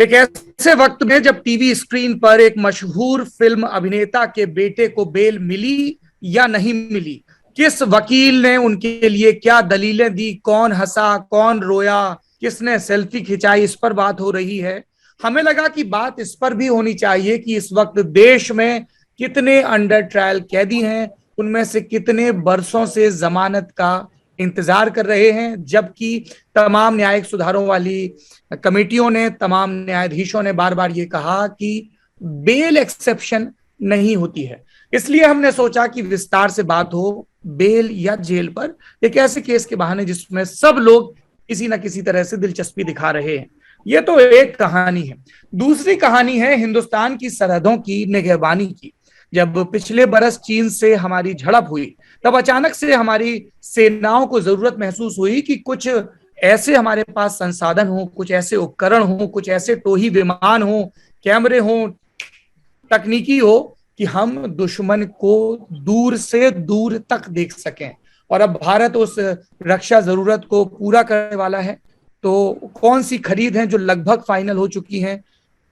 एक ऐसे वक्त में जब टीवी स्क्रीन पर एक मशहूर फिल्म अभिनेता के बेटे को बेल मिली या नहीं मिली, किस वकील ने उनके लिए क्या दलीलें दी, कौन हंसा कौन रोया, किसने सेल्फी खिंचाई, इस पर बात हो रही है। हमें लगा कि बात इस पर भी होनी चाहिए कि इस वक्त देश में कितने अंडर ट्रायल कैदी हैं, उनमें से कितने बरसों से जमानत का इंतजार कर रहे हैं, जबकि तमाम न्यायिक सुधारों वाली कमेटियों ने, तमाम न्यायाधीशों ने बार बार ये कहा कि बेल एक्सेप्शन नहीं होती है। इसलिए हमने सोचा कि विस्तार से बात हो बेल या जेल पर, एक ऐसे केस के बहाने जिसमें सब लोग किसी ना किसी तरह से दिलचस्पी दिखा रहे हैं। ये तो एक कहानी है। दूसरी कहानी है हिंदुस्तान की सरहदों की निगहबानी की। जब पिछले बरस चीन से हमारी झड़प हुई, तब अचानक से हमारी सेनाओं को जरूरत महसूस हुई कि कुछ ऐसे हमारे पास संसाधन हो, कुछ ऐसे उपकरण हो, कुछ ऐसे टोही विमान हो, कैमरे हो, तकनीकी हो कि हम दुश्मन को दूर से दूर तक देख सकें। और अब भारत उस रक्षा जरूरत को पूरा करने वाला है। तो कौन सी खरीद है जो लगभग फाइनल हो चुकी है,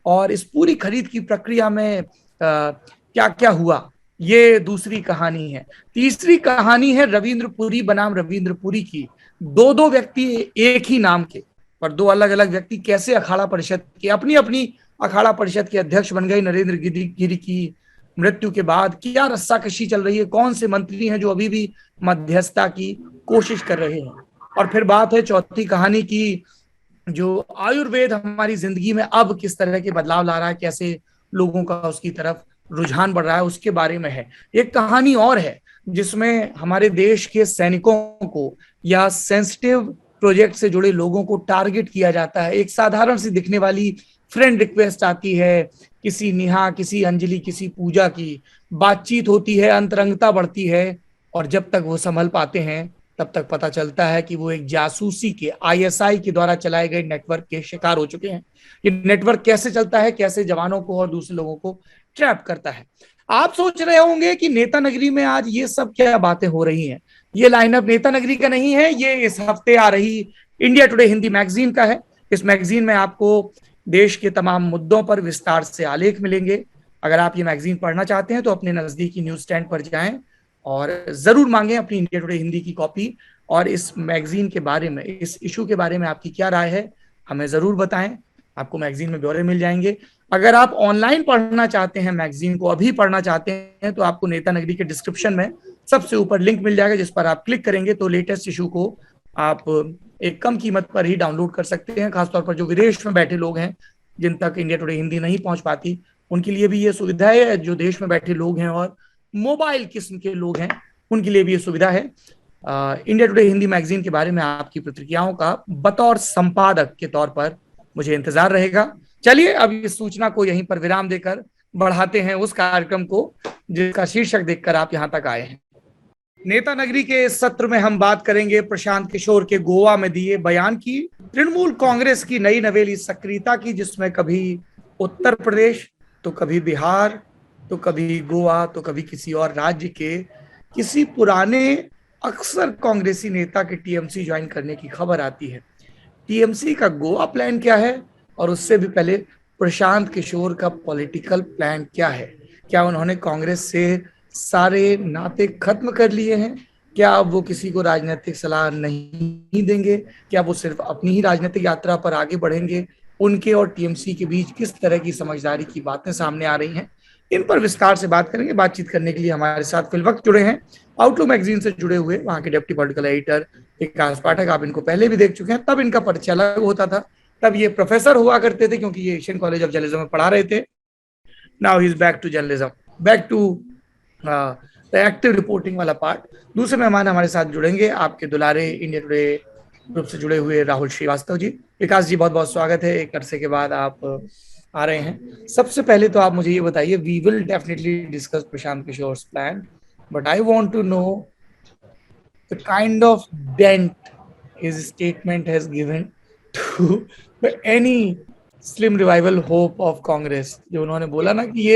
और इस पूरी खरीद की प्रक्रिया में क्या क्या हुआ, ये दूसरी कहानी है। तीसरी कहानी है रविंद्रपुरी बनाम रविंद्रपुरी की। दो दो व्यक्ति एक ही नाम के, पर दो अलग अलग व्यक्ति कैसे अखाड़ा परिषद के अपनी अपनी अखाड़ा परिषद के अध्यक्ष बन गए। नरेंद्र गिरी की मृत्यु के बाद क्या रस्साकशी चल रही है, कौन से मंत्री हैं जो अभी भी मध्यस्थता की कोशिश कर रहे हैं। और फिर बात है चौथी कहानी की, जो आयुर्वेद हमारी जिंदगी में अब किस तरह के बदलाव ला रहा है, कैसे लोगों का उसकी तरफ रुझान बढ़ रहा है, उसके बारे में है। एक कहानी और है जिसमें हमारे देश के सैनिकों को या सेंसिटिव प्रोजेक्ट से जुड़े लोगों को टारगेट किया जाता है। एक साधारण सी दिखने वाली फ्रेंड रिक्वेस्ट आती है, किसी नेहा, किसी अंजलि, किसी पूजा की बातचीत होती है, अंतरंगता बढ़ती है, और जब तक वो संभल पाते हैं तब तक पता चलता है कि वो एक जासूसी के, आईएसआई के द्वारा चलाए गए नेटवर्क के शिकार हो चुके हैं। ये नेटवर्क कैसे चलता है, कैसे जवानों को और दूसरे लोगों को ट्रैप करता है। आप सोच रहे होंगे कि नेता नगरी में आज ये सब क्या बातें हो रही हैं। ये लाइनअप नेता नगरी का नहीं है, ये इस हफ्ते आ रही इंडिया टुडे हिंदी मैगजीन का है। इस मैगजीन में आपको देश के तमाम मुद्दों पर विस्तार से आलेख मिलेंगे। अगर आप ये मैगजीन पढ़ना चाहते हैं तो अपने नजदीकी न्यूज स्टैंड पर जाएं और जरूर मांगें अपनी इंडिया टुडे हिंदी की कॉपी। और इस मैगजीन के बारे में, इस इशू के बारे में आपकी क्या राय है, हमें जरूर बताएं। आपको मैगजीन में ब्यौरे मिल जाएंगे। अगर आप ऑनलाइन पढ़ना चाहते हैं, मैगजीन को अभी पढ़ना चाहते हैं, तो आपको नेता नगरी के डिस्क्रिप्शन में सबसे ऊपर लिंक मिल जाएगा, जिस पर आप क्लिक करेंगे तो लेटेस्ट इशू को आप एक कम कीमत पर ही डाउनलोड कर सकते हैं। खासतौर पर जो विदेश में बैठे लोग हैं, जिन तक इंडिया टुडे हिंदी नहीं पहुंच पाती, उनके लिए भी ये सुविधा है। जो देश में बैठे लोग हैं और मोबाइल किस्म के लोग हैं, उनके लिए भी ये सुविधा है। इंडिया टुडे हिंदी मैगजीन के बारे में आपकी प्रतिक्रियाओं का बतौर संपादक के तौर पर मुझे इंतजार रहेगा। चलिए अब इस सूचना को यहीं पर विराम देकर बढ़ाते हैं उस कार्यक्रम को जिसका शीर्षक देखकर आप यहां तक आए हैं। नेता नगरी के इस सत्र में हम बात करेंगे प्रशांत किशोर के गोवा में दिए बयान की, तृणमूल कांग्रेस की नई नवेली सक्रियता की, जिसमें कभी उत्तर प्रदेश तो कभी बिहार तो कभी गोवा तो कभी किसी और राज्य के किसी पुराने अक्सर कांग्रेसी नेता के टीएमसी ज्वाइन करने की खबर आती है। टीएमसी का गोवा प्लान क्या है, और उससे भी पहले प्रशांत किशोर का पॉलिटिकल प्लान क्या है। क्या उन्होंने कांग्रेस से सारे नाते खत्म कर लिए हैं? क्या अब वो किसी को राजनीतिक सलाह नहीं देंगे? क्या वो सिर्फ अपनी ही राजनीतिक यात्रा पर आगे बढ़ेंगे? उनके और टीएमसी के बीच किस तरह की समझदारी की बातें सामने आ रही हैं, इन पर विस्तार से बात करेंगे। बातचीत करने के लिए हमारे साथ फिल वक्त जुड़े हैं आउटलुक मैगजीन से जुड़े हुए वहां के डिप्टी पॉलिटिकल एडिटर विकास पाठक। आप इनको पहले भी देख चुके हैं, तब इनका परिचय अलग होता था, तब ये प्रोफेसर हुआ करते थे क्योंकि ये एशियन कॉलेज ऑफ जर्नलिज्म में पढ़ा रहे थे। Now he is back to journalism, back to the active reporting वाला पार्ट। दूसरे मेहमान हमारे साथ जुड़ेंगे आपके दुलारे इंडिया टुडे ग्रुप से जुड़े हुए राहुल श्रीवास्तव जी। विकास जी, बहुत बहुत स्वागत है, एक अरसे के बाद आप आ रहे हैं। सबसे पहले तो आप मुझे ये बताइए, we will definitely discuss Prashant Kishor plan, but I want to know the kind of dent his statement has given to any slim revival hope of Congress. जो उन्होंने बोला ना कि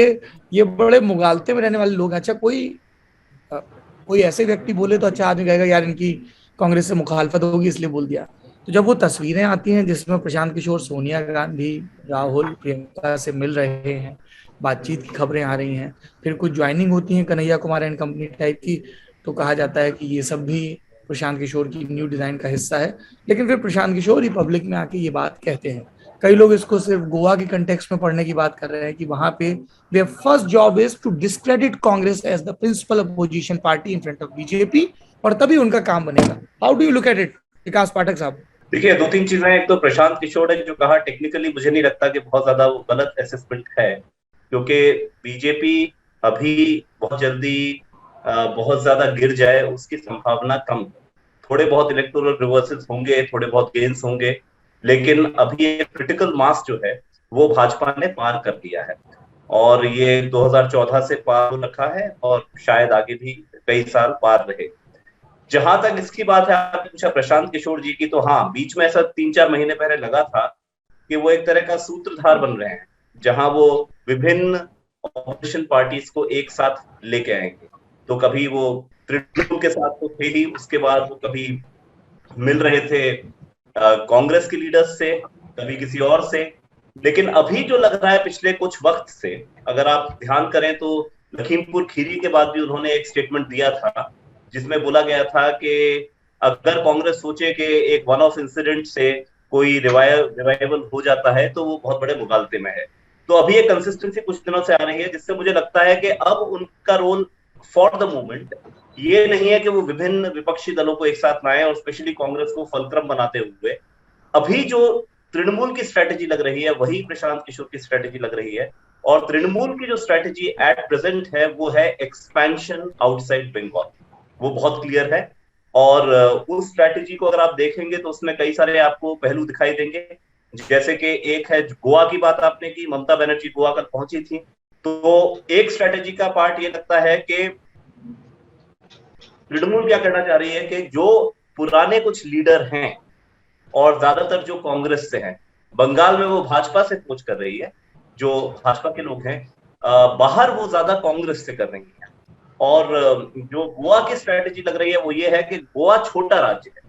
ये बड़े मुगालते में रहने वाले लोग हैं। अच्छा, कोई ऐसे व्यक्ति बोले तो अच्छा आदमी कहेगा यार इनकी कांग्रेस से मुखालफत होगी इसलिए बोल दिया, तो जब वो तस्वीरें आती हैं जिसमें प्रशांत किशोर सोनिया गांधी, राहुल, प्रियंका से मिल रहे हैं, बातचीत की खबरें आ रही हैं, फिर कुछ ज्वाइनिंग होती है Kanhaiya Kumar and company type की, तो कहा जाता है कि ये सब भी प्रशांत किशोर की न्यू डिजाइन का हिस्सा है। लेकिन फिर प्रशांत किशोर ही पब्लिक में आके ये बात कहते हैं। कई लोग इसको सिर्फ गोवा के कंटेक्स्ट में पढ़ने की बात कर रहे हैं कि वहां पे their first job is to discredit Congress as the principal opposition party in front of BJP, और तभी उनका काम बनेगा। How do you look at it Vikas Pathak साहब? देखिए, दो तीन चीजें। एक तो प्रशांत किशोर ने जो कहा, टेक्निकली मुझे नहीं लगता कि बहुत ज्यादा वो गलत असेसमेंट है, क्योंकि बीजेपी अभी बहुत जल्दी बहुत ज्यादा गिर जाए उसकी संभावना कम है। थोड़े बहुत इलेक्टोरल रिवर्सल्स होंगे, थोड़े बहुत गेन्स होंगे, लेकिन अभी ये क्रिटिकल मास जो है वो भाजपा ने पार कर लिया है, और ये 2014 से पार हो रखा है और शायद आगे भी कई साल पार रहे। जहां तक इसकी बात है, आपने पूछा प्रशांत किशोर जी की, तो हाँ, बीच में ऐसा 3-4 महीने पहले लगा था कि वो एक तरह का सूत्रधार बन रहे हैं, जहां वो विभिन्न ऑपोजिशन पार्टीज को एक साथ लेके आएंगे। तो कभी वो तृणमूल के साथ तो थे ही, उसके बाद वो कभी मिल रहे थे कांग्रेस के लीडर्स से, कभी किसी और से। लेकिन अभी जो लग रहा है पिछले कुछ वक्त से, अगर आप ध्यान करें तो लखीमपुर खीरी के बाद भी उन्होंने एक स्टेटमेंट दिया था जिसमें बोला गया था कि अगर कांग्रेस सोचे कि एक वन ऑफ इंसिडेंट से कोई रिवाइवल हो जाता है तो वो बहुत बड़े मुगालते में है। तो अभी एक कंसिस्टेंसी कुछ दिनों से आ रही है, जिससे मुझे लगता है कि अब उनका रोल फॉर द मोमेंट ये नहीं है कि वो विभिन्न विपक्षी दलों को एक साथ लाएं और स्पेशली कांग्रेस को फलक्रम बनाते हुए। अभी जो तृणमूल की स्ट्रेटेजी लग रही है वही प्रशांत किशोर की स्ट्रेटेजी लग रही है, और तृणमूल की जो स्ट्रेटेजी एट प्रेजेंट है वो है एक्सपेंशन आउटसाइड बंगाल। वो बहुत क्लियर है, और उस स्ट्रेटेजी को अगर आप देखेंगे तो उसमें कई सारे आपको पहलू दिखाई देंगे। जैसे कि एक है गोवा की बात आपने की, ममता बनर्जी गोवा कल पहुंची थी, तो एक स्ट्रेटेजी का पार्ट ये लगता है कि तृणमूल क्या करना चाह रही है कि जो पुराने कुछ लीडर हैं और ज्यादातर जो कांग्रेस से हैं, बंगाल में वो भाजपा से पोच कर रही है, जो भाजपा के लोग हैं, बाहर वो ज्यादा कांग्रेस से कर रही है। और जो गोवा की स्ट्रेटेजी लग रही है वो ये है कि गोवा छोटा राज्य है,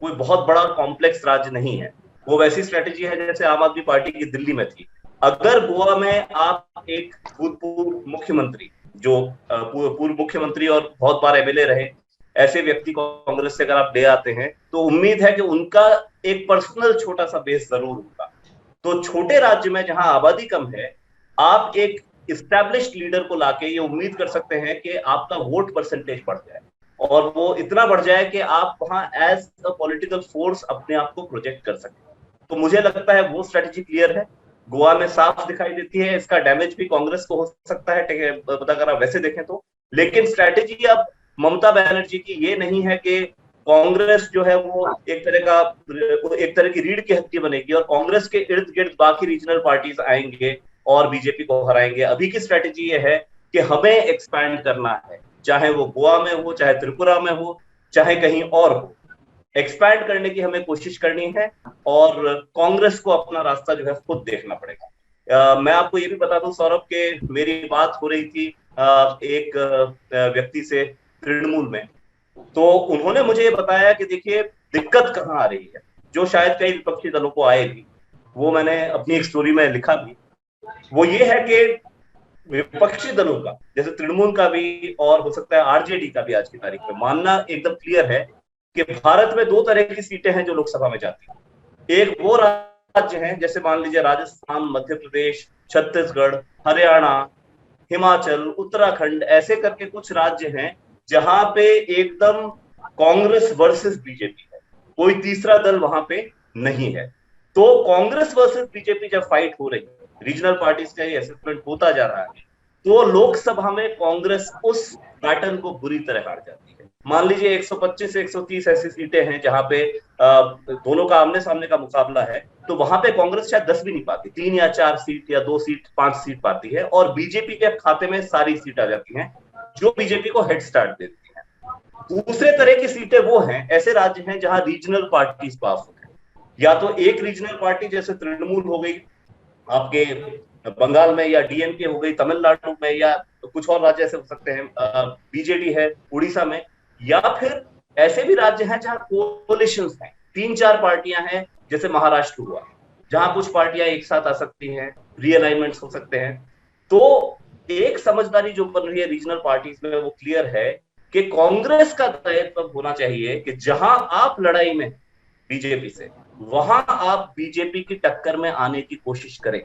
कोई बहुत बड़ा कॉम्प्लेक्स राज्य नहीं है। वो वैसी स्ट्रेटेजी है जैसे आम आदमी पार्टी की दिल्ली में थी। अगर गोवा में आप एक भूतपूर्व मुख्यमंत्री, जो पूर्व मुख्यमंत्री और बहुत बार एमएलए रहे, ऐसे व्यक्ति को कांग्रेस से अगर आप ले आते हैं तो उम्मीद है कि उनका एक पर्सनल छोटा सा बेस जरूर होगा। तो छोटे राज्य में जहां आबादी कम है, आप एक इस्टेब्लिश्ड लीडर को लाके ये उम्मीद कर सकते हैं कि आपका वोट परसेंटेज बढ़ जाए, और वो इतना बढ़ जाए कि आप वहां एज अ पॉलिटिकल फोर्स अपने आप को प्रोजेक्ट कर सकें। तो मुझे लगता है वो स्ट्रेटेजी क्लियर है, गोवा में साफ दिखाई देती है। इसका डैमेज भी कांग्रेस को हो सकता है, पता अगर आप वैसे देखें तो। लेकिन स्ट्रेटेजी अब ममता बनर्जी की ये नहीं है कि कांग्रेस जो है वो एक तरह की रीढ़ की हड्डी बनेगी और कांग्रेस के इर्द गिर्द बाकी रीजनल पार्टीज आएंगे और बीजेपी को हराएंगे। अभी की स्ट्रेटेजी ये है कि हमें एक्सपैंड करना है, चाहे वो गोवा में हो, चाहे त्रिपुरा में हो, चाहे कहीं और हो। एक्सपैंड करने की हमें कोशिश करनी है, और कांग्रेस को अपना रास्ता जो है खुद देखना पड़ेगा। मैं आपको ये भी बता दूं सौरभ के, मेरी बात हो रही थी एक व्यक्ति से तृणमूल में, तो उन्होंने मुझे ये बताया कि देखिए दिक्कत कहाँ आ रही है, जो शायद कई विपक्षी दलों को आएगी, वो मैंने अपनी एक स्टोरी में लिखा भी। वो ये है कि विपक्षी दलों का, जैसे तृणमूल का भी और हो सकता है आरजेडी का भी, आज की तारीख में मानना एकदम क्लियर है कि भारत में दो तरह की सीटें हैं जो लोकसभा में जाती हैं। एक वो राज्य हैं जैसे मान लीजिए राजस्थान, मध्य प्रदेश, छत्तीसगढ़, हरियाणा, हिमाचल, उत्तराखंड, ऐसे करके कुछ राज्य हैं जहां पे एकदम कांग्रेस वर्सेस बीजेपी है, कोई तीसरा दल वहां पे नहीं है। तो कांग्रेस वर्सेस बीजेपी जब फाइट हो रही है, रीजनल पार्टीज का ये असेसमेंट होता जा रहा है, तो लोकसभा में कांग्रेस उस पैटर्न को बुरी तरह हार जाती है। मान लीजिए 125 से 130 ऐसी सीटें हैं जहां पे दोनों का आमने सामने का मुकाबला है, तो वहां पे कांग्रेस शायद 10 भी नहीं पाती, 3 या 4 सीट या 2 सीट 5 सीट पाती है, और बीजेपी के खाते में सारी सीट आ जाती हैं, जो बीजेपी को हेड स्टार्ट देती है। दूसरे तरह की सीटें वो हैं, ऐसे राज्य हैं जहां रीजनल पार्टीज पावरफुल है, या तो एक रीजनल पार्टी जैसे तृणमूल हो गई आपके बंगाल में, या डीएमके हो गई तमिलनाडु में, या कुछ और राज्य ऐसे हो सकते हैं, बीजेडी है उड़ीसा में, या फिर ऐसे भी राज्य हैं जहां कोलिशंस हैं, तीन चार पार्टियां हैं, जैसे महाराष्ट्र हुआ, जहां कुछ पार्टियां एक साथ आ सकती हैं, रीअलाइनमेंट्स हो सकते हैं। तो एक समझदारी जो बन रही है रीजनल पार्टीज में वो क्लियर है कि कांग्रेस का दायित्व होना चाहिए कि जहां आप लड़ाई में बीजेपी से, वहां आप बीजेपी की टक्कर में आने की कोशिश करें।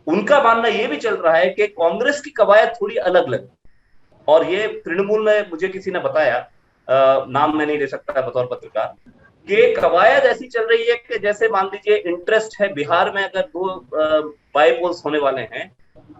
उनका मानना यह भी चल रहा है कि कांग्रेस की कवायद थोड़ी अलग लग, और ये तृणमूल में मुझे किसी ने बताया, नाम मैं नहीं ले सकता बतौर पत्रकार, कि कवायद ऐसी चल रही है कि जैसे मान लीजिए इंटरेस्ट है बिहार में, अगर दो बाई पोल्स होने वाले हैं,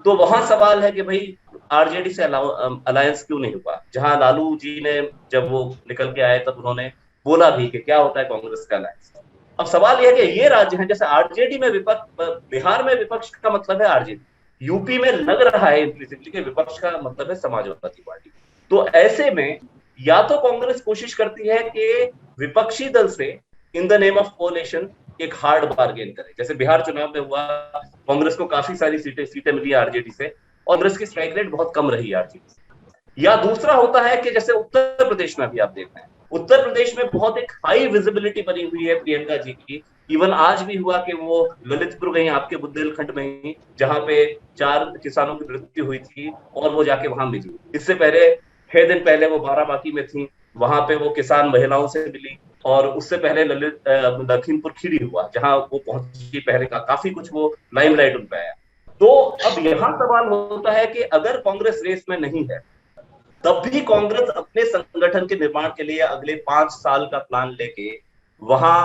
तो वहां सवाल है कि भाई आरजेडी से अलायंस क्यों नहीं हुआ, जहां लालू जी ने जब वो निकल के आए तब उन्होंने बोला भी कि क्या होता है कांग्रेस का अलायंस। अब सवाल यह है कि ये राज्य हैं, जैसे आरजेडी में विपक्ष, बिहार में विपक्ष का मतलब है आरजेडी, यूपी में लग रहा है इम्प्लिसिटली कि विपक्ष का मतलब है समाजवादी पार्टी। तो ऐसे में या तो कांग्रेस कोशिश करती है कि विपक्षी दल से इन द नेम ऑफ कोalition एक हार्ड बार्गेन करे, जैसे बिहार चुनाव में हुआ, कांग्रेस को काफी सारी सीटें मिली आरजेडी से, और कांग्रेस की स्ट्राइक रेट बहुत कम रही आरजेडी से। या दूसरा होता है कि जैसे उत्तर प्रदेश में अभी आप देख रहे हैं, उत्तर प्रदेश में बहुत एक हाई विजिबिलिटी बनी हुई है प्रियंका जी की। इवन आज भी हुआ कि वो ललितपुर गई, आपके बुंदेलखंड में ही, जहां पे 4 किसानों की मृत्यु हुई थी और वो जाके वहां मिली। इससे पहले 6 दिन पहले वो बाराबांकी में थी, वहां पे वो किसान महिलाओं से मिली। और उससे पहले लखीमपुर खीरी हुआ, जहां वो पहुंची, पहले का काफी कुछ वो लाइमलाइट उन पे आया। तो अब यहाँ सवाल होता है कि अगर कांग्रेस रेस में नहीं है, तब भी कांग्रेस अपने संगठन के निर्माण के लिए अगले 5 साल का प्लान लेके वहां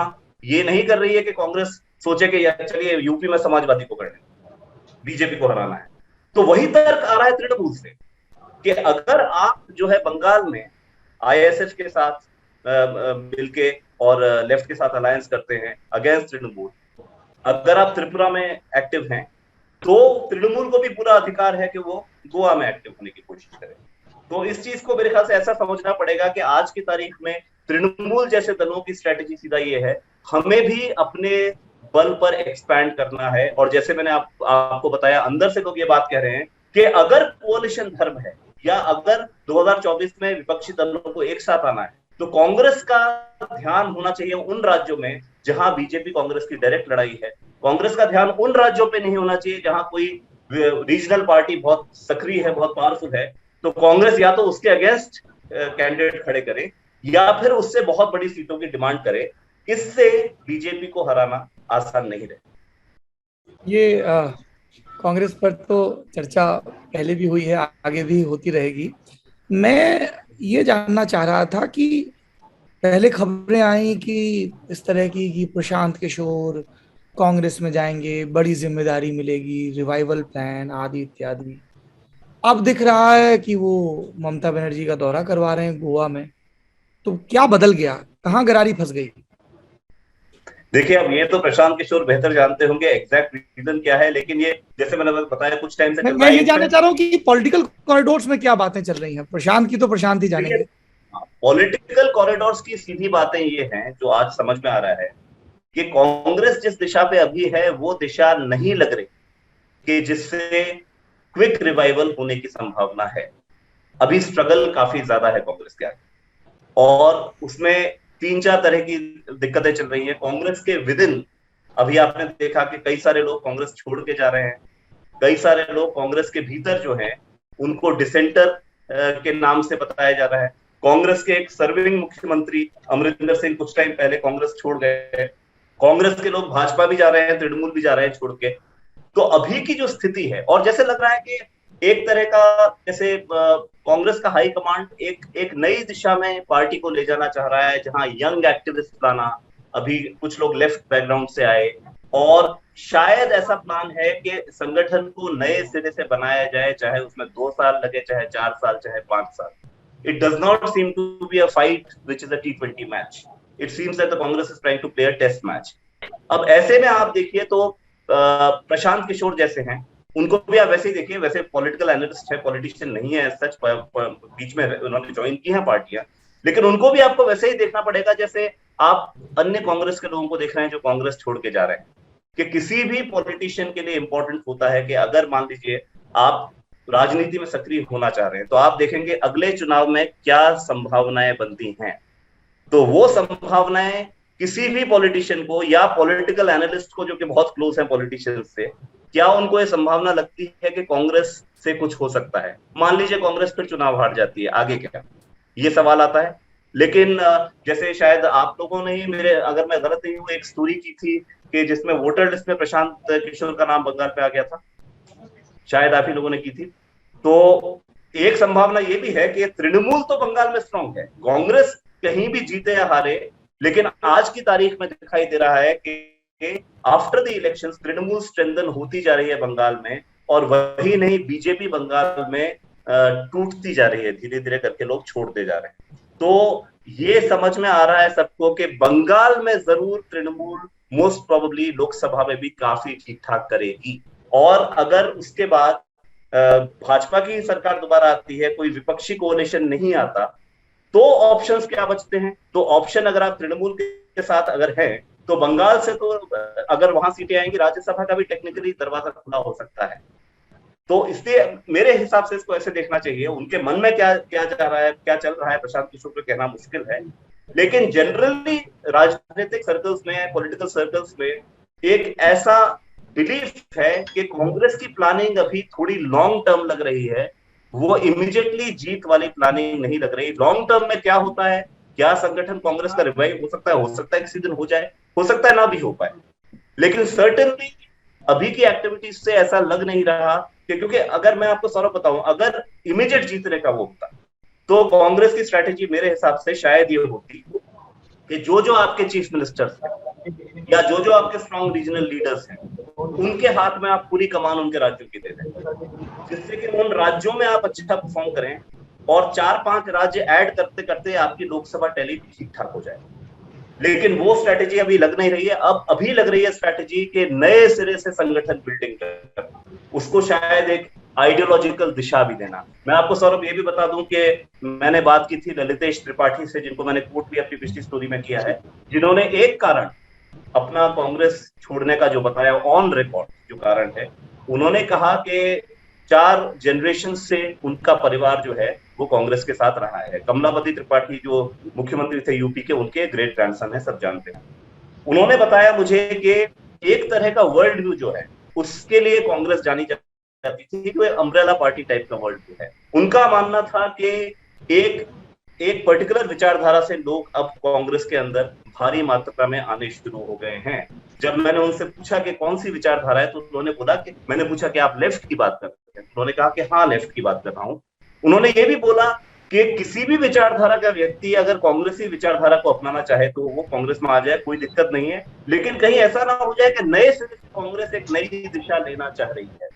ये नहीं कर रही है कि कांग्रेस सोचे कि यार चलिए यूपी में समाजवादी को करना है, बीजेपी को हराना है। तो वही तर्क आ रहा है तृणमूल से कि अगर आप जो है बंगाल में आईएसएफ के साथ मिलके और लेफ्ट के साथ अलायंस करते हैं अगेंस्ट तृणमूल, अगर आप त्रिपुरा में एक्टिव हैं, तो तृणमूल को भी पूरा अधिकार है कि वो गोवा में एक्टिव होने की कोशिश करे। तो इस चीज को मेरे ख्याल से ऐसा समझना पड़ेगा कि आज की तारीख में तृणमूल जैसे दलों की स्ट्रेटेजी सीधा ये है, हमें भी अपने बल पर एक्सपैंड करना है। और जैसे मैंने आपको बताया, अंदर से लोग ये बात कह रहे हैं कि अगर कोalition धर्म है, या अगर 2024 में विपक्षी दलों को एक साथ आना है, तो कांग्रेस का ध्यान होना चाहिए उन राज्यों में जहां बीजेपी कांग्रेस की डायरेक्ट लड़ाई है। कांग्रेस का ध्यान उन राज्यों पे नहीं होना चाहिए जहां कोई रीजनल पार्टी बहुत सक्रिय है, बहुत पावरफुल है। तो कांग्रेस या तो उसके अगेंस्ट कैंडिडेट खड़े करे, या फिर उससे बहुत बड़ी सीटों की डिमांड करे। इससे बीजेपी को हराना आसान नहीं रहे। ये कांग्रेस पर तो चर्चा पहले भी हुई है, आगे भी होती रहेगी। मैं ये जानना चाह रहा था कि पहले खबरें आई कि इस तरह की कि प्रशांत किशोर कांग्रेस में जाएंगे, बड़ी जिम्मेदारी मिलेगी, रिवाइवल प्लान आदि इत्यादि। अब दिख रहा है कि वो ममता बनर्जी का दौरा करवा रहे हैं गोवा में। तो क्या बदल गया, कहाँ गरारी फंस गई? देखिए, अब ये तो प्रशांत किशोर बेहतर जानते होंगे एग्जैक्ट रीजन क्या है, लेकिन ये जैसे मैंने बताया कुछ टाइम से चल रहा मैं है। ये जानना चाह रहा हूँ कि पॉलिटिकल कॉरिडोर्स में क्या बातें चल रही हैं। प्रशांत की तो प्रशांत ही जानेंगे। पॉलिटिकल कॉरिडोर्स की सीधी बातें ये हैं जो आज समझ में आ रहा है कि कांग्रेस जिस दिशा पे अभी है वो दिशा नहीं लग रही कि जिससे क्विक रिवाइवल होने की संभावना है। अभी स्ट्रगल काफी ज्यादा है कांग्रेस के आगे, और उसमें 3-4 तरह की दिक्कतें चल रही हैं कांग्रेस के विद इन। अभी आपने देखा कि कई सारे लोग कांग्रेस छोड़ के जा रहे हैं, कई सारे लोग कांग्रेस के भीतर जो हैं उनको डिसेंटर के नाम से बताया जा रहा है। कांग्रेस के एक सर्विंग मुख्यमंत्री अमरिंदर सिंह कुछ टाइम पहले कांग्रेस छोड़ गए। कांग्रेस के लोग भाजपा भी जा रहे हैं, तृणमूल भी जा रहे हैं छोड़ के। तो अभी की जो स्थिति है, और जैसे लग रहा है कि एक तरह का जैसे कांग्रेस का हाई कमांड एक नई दिशा में पार्टी को ले जाना चाह रहा है, जहां यंग एक्टिविस्ट लाना, अभी कुछ लोग लेफ्ट बैकग्राउंड से आए, और शायद ऐसा प्लान है कि संगठन को नए सिरे से बनाया जाए, चाहे उसमें 2 साल लगे, चाहे 4 साल, चाहे 5 साल। It does not seem to be a fight which is a T20 match. It seems that the Congress is trying to play a test match. अब ऐसे में आप देखिए तो प्रशांत किशोर जैसे हैं, उनको भी आप वैसे ही देखिए, वैसे पॉलिटिकल एनालिस्ट है, पॉलिटिशियन नहीं है सच, बीच में उन्होंने ज्वाइन की है पार्टियां, लेकिन उनको भी आपको वैसे ही देखना पड़ेगा जैसे आप अन्य कांग्रेस के लोगों को देख रहे हैं जो कांग्रेस छोड़ के जा रहे हैं। कि किसी भी पॉलिटिशियन के लिए इंपॉर्टेंट होता है कि अगर मान लीजिए आप राजनीति में सक्रिय होना चाह रहे हैं, तो आप देखेंगे अगले चुनाव में क्या संभावनाएं बनती हैं। तो वो संभावनाएं किसी भी पॉलिटिशियन को या पॉलिटिकल एनालिस्ट को जो कि बहुत क्लोज है पॉलिटिशियन से, क्या उनको ये संभावना लगती है कि कांग्रेस से कुछ हो सकता है? मान लीजिए कांग्रेस फिर चुनाव हार जाती है, आगे क्या? ये सवाल आता है। लेकिन जैसे शायद आप लोगों ने ही, मेरे अगर मैं गलत नहीं हूँ, एक स्टोरी की थी कि जिसमें वोटर लिस्ट में प्रशांत किशोर का नाम बंगाल पे आ गया था, शायद आप ही लोगों ने की थी। तो एक संभावना ये भी है कि तृणमूल तो बंगाल में स्ट्रांग है, कांग्रेस कहीं भी जीते या हारे, लेकिन आज की तारीख में दिखाई दे रहा है कि after the election Trinamool strengthen होती जा रही है बंगाल में, और वही नहीं, बीजेपी बंगाल में टूटती जा रही है, धीरे धीरे करके लोग छोड़ते जा रहे हैं। तो ये समझ में आ रहा है सबको कि बंगाल में जरूर तृणमूल मोस्ट प्रोबेबली लोकसभा में भी काफी ठीक ठाक करेगी। और अगर उसके बाद भाजपा की सरकार दोबारा आती है, कोई विपक्षी कोalition नहीं आता, तो ऑप्शंस क्या बचते हैं? तो ऑप्शन अगर आप तृणमूल के साथ अगर है, तो बंगाल से तो अगर वहां सीटें आएंगी, राज्यसभा का भी टेक्निकली दरवाजा खुला हो सकता है। तो इसलिए मेरे हिसाब से इसको ऐसे देखना चाहिए। उनके मन में क्या क्या जा रहा है, क्या चल रहा है, प्रशांत किशोर को कहना मुश्किल है, लेकिन जनरली राजनीतिक सर्कल्स में, पॉलिटिकल सर्कल्स में एक ऐसा बिलीफ है कि कांग्रेस की प्लानिंग अभी थोड़ी लॉन्ग टर्म लग रही है, वो इमीडिएटली जीत वाली प्लानिंग नहीं लग रही। लॉन्ग टर्म में क्या होता है, क्या संगठन कांग्रेस का रिवाइव हो सकता है किसी दिन हो जाए, हो सकता है ना भी हो पाए, लेकिन सर्टेनली अभी की एक्टिविटीज से ऐसा लग नहीं रहा कि, क्योंकि अगर मैं आपको सौरभ बताऊं, अगर इमीडिएट जीतने का वो होता, तो कांग्रेस की स्ट्रैटेजी मेरे हिसाब से शायद ये होती कि जो आपके चीफ मिनिस्टर्स हैं या जो आपके स्ट्रॉन्ग रीजनल लीडर्स हैं, उनके हाथ में आप पूरी कमान उनके राज्यों की दे दें, जिससे कि उन राज्यों में आप अच्छा परफॉर्म करें और 4-5 राज्य ऐड करते करते आपकी लोकसभा टैली ठीक ठाक हो जाए। लेकिन वो स्ट्रैटेजी अभी लग नहीं रही है। अब अभी लग रही है स्ट्रैटेजी के नए सिरे से संगठन बिल्डिंग कर, उसको शायद एक आइडियोलॉजिकल दिशा भी देना। मैं आपको सौरभ ये भी बता दूं कि मैंने बात की थी ललितेश त्रिपाठी से, जिनको मैंने कोट भी अपनी पिछली स्टोरी में किया है, जिन्होंने एक कारण अपना कांग्रेस छोड़ने का जो बताया ऑन रिकॉर्ड जो कारण है, उन्होंने कहा कि 4 जनरेशन से उनका परिवार जो है वो कांग्रेस के साथ रहा है। कमलापति त्रिपाठी जो मुख्यमंत्री थे यूपी के, उनके ग्रेट ग्रैंडसन है, सब जानते हैं। उन्होंने बताया मुझे कि एक तरह का वर्ल्ड व्यू जो है उसके लिए कांग्रेस जानी जाती थी, कि अम्ब्रेला पार्टी टाइप का वर्ल्ड व्यू है। उनका मानना था कि एक पर्टिकुलर विचारधारा से लोग अब कांग्रेस के अंदर भारी मात्रा में आने शुरू हो गए हैं। जब मैंने उनसे पूछा कि कौन सी विचारधारा है, तो उन्होंने बोला कि, मैंने पूछा कि आप लेफ्ट की बात कर रहे हैं? उन्होंने कहा कि हाँ, लेफ्ट की बात कर रहा हूं। उन्होंने ये भी बोला कि किसी भी विचारधारा का व्यक्ति अगर कांग्रेसी विचारधारा को अपनाना चाहे तो वो कांग्रेस में आ जाए, कोई दिक्कत नहीं है, लेकिन कहीं ऐसा ना हो जाए कि नए सिरे से कांग्रेस एक नई दिशा लेना चाह रही है।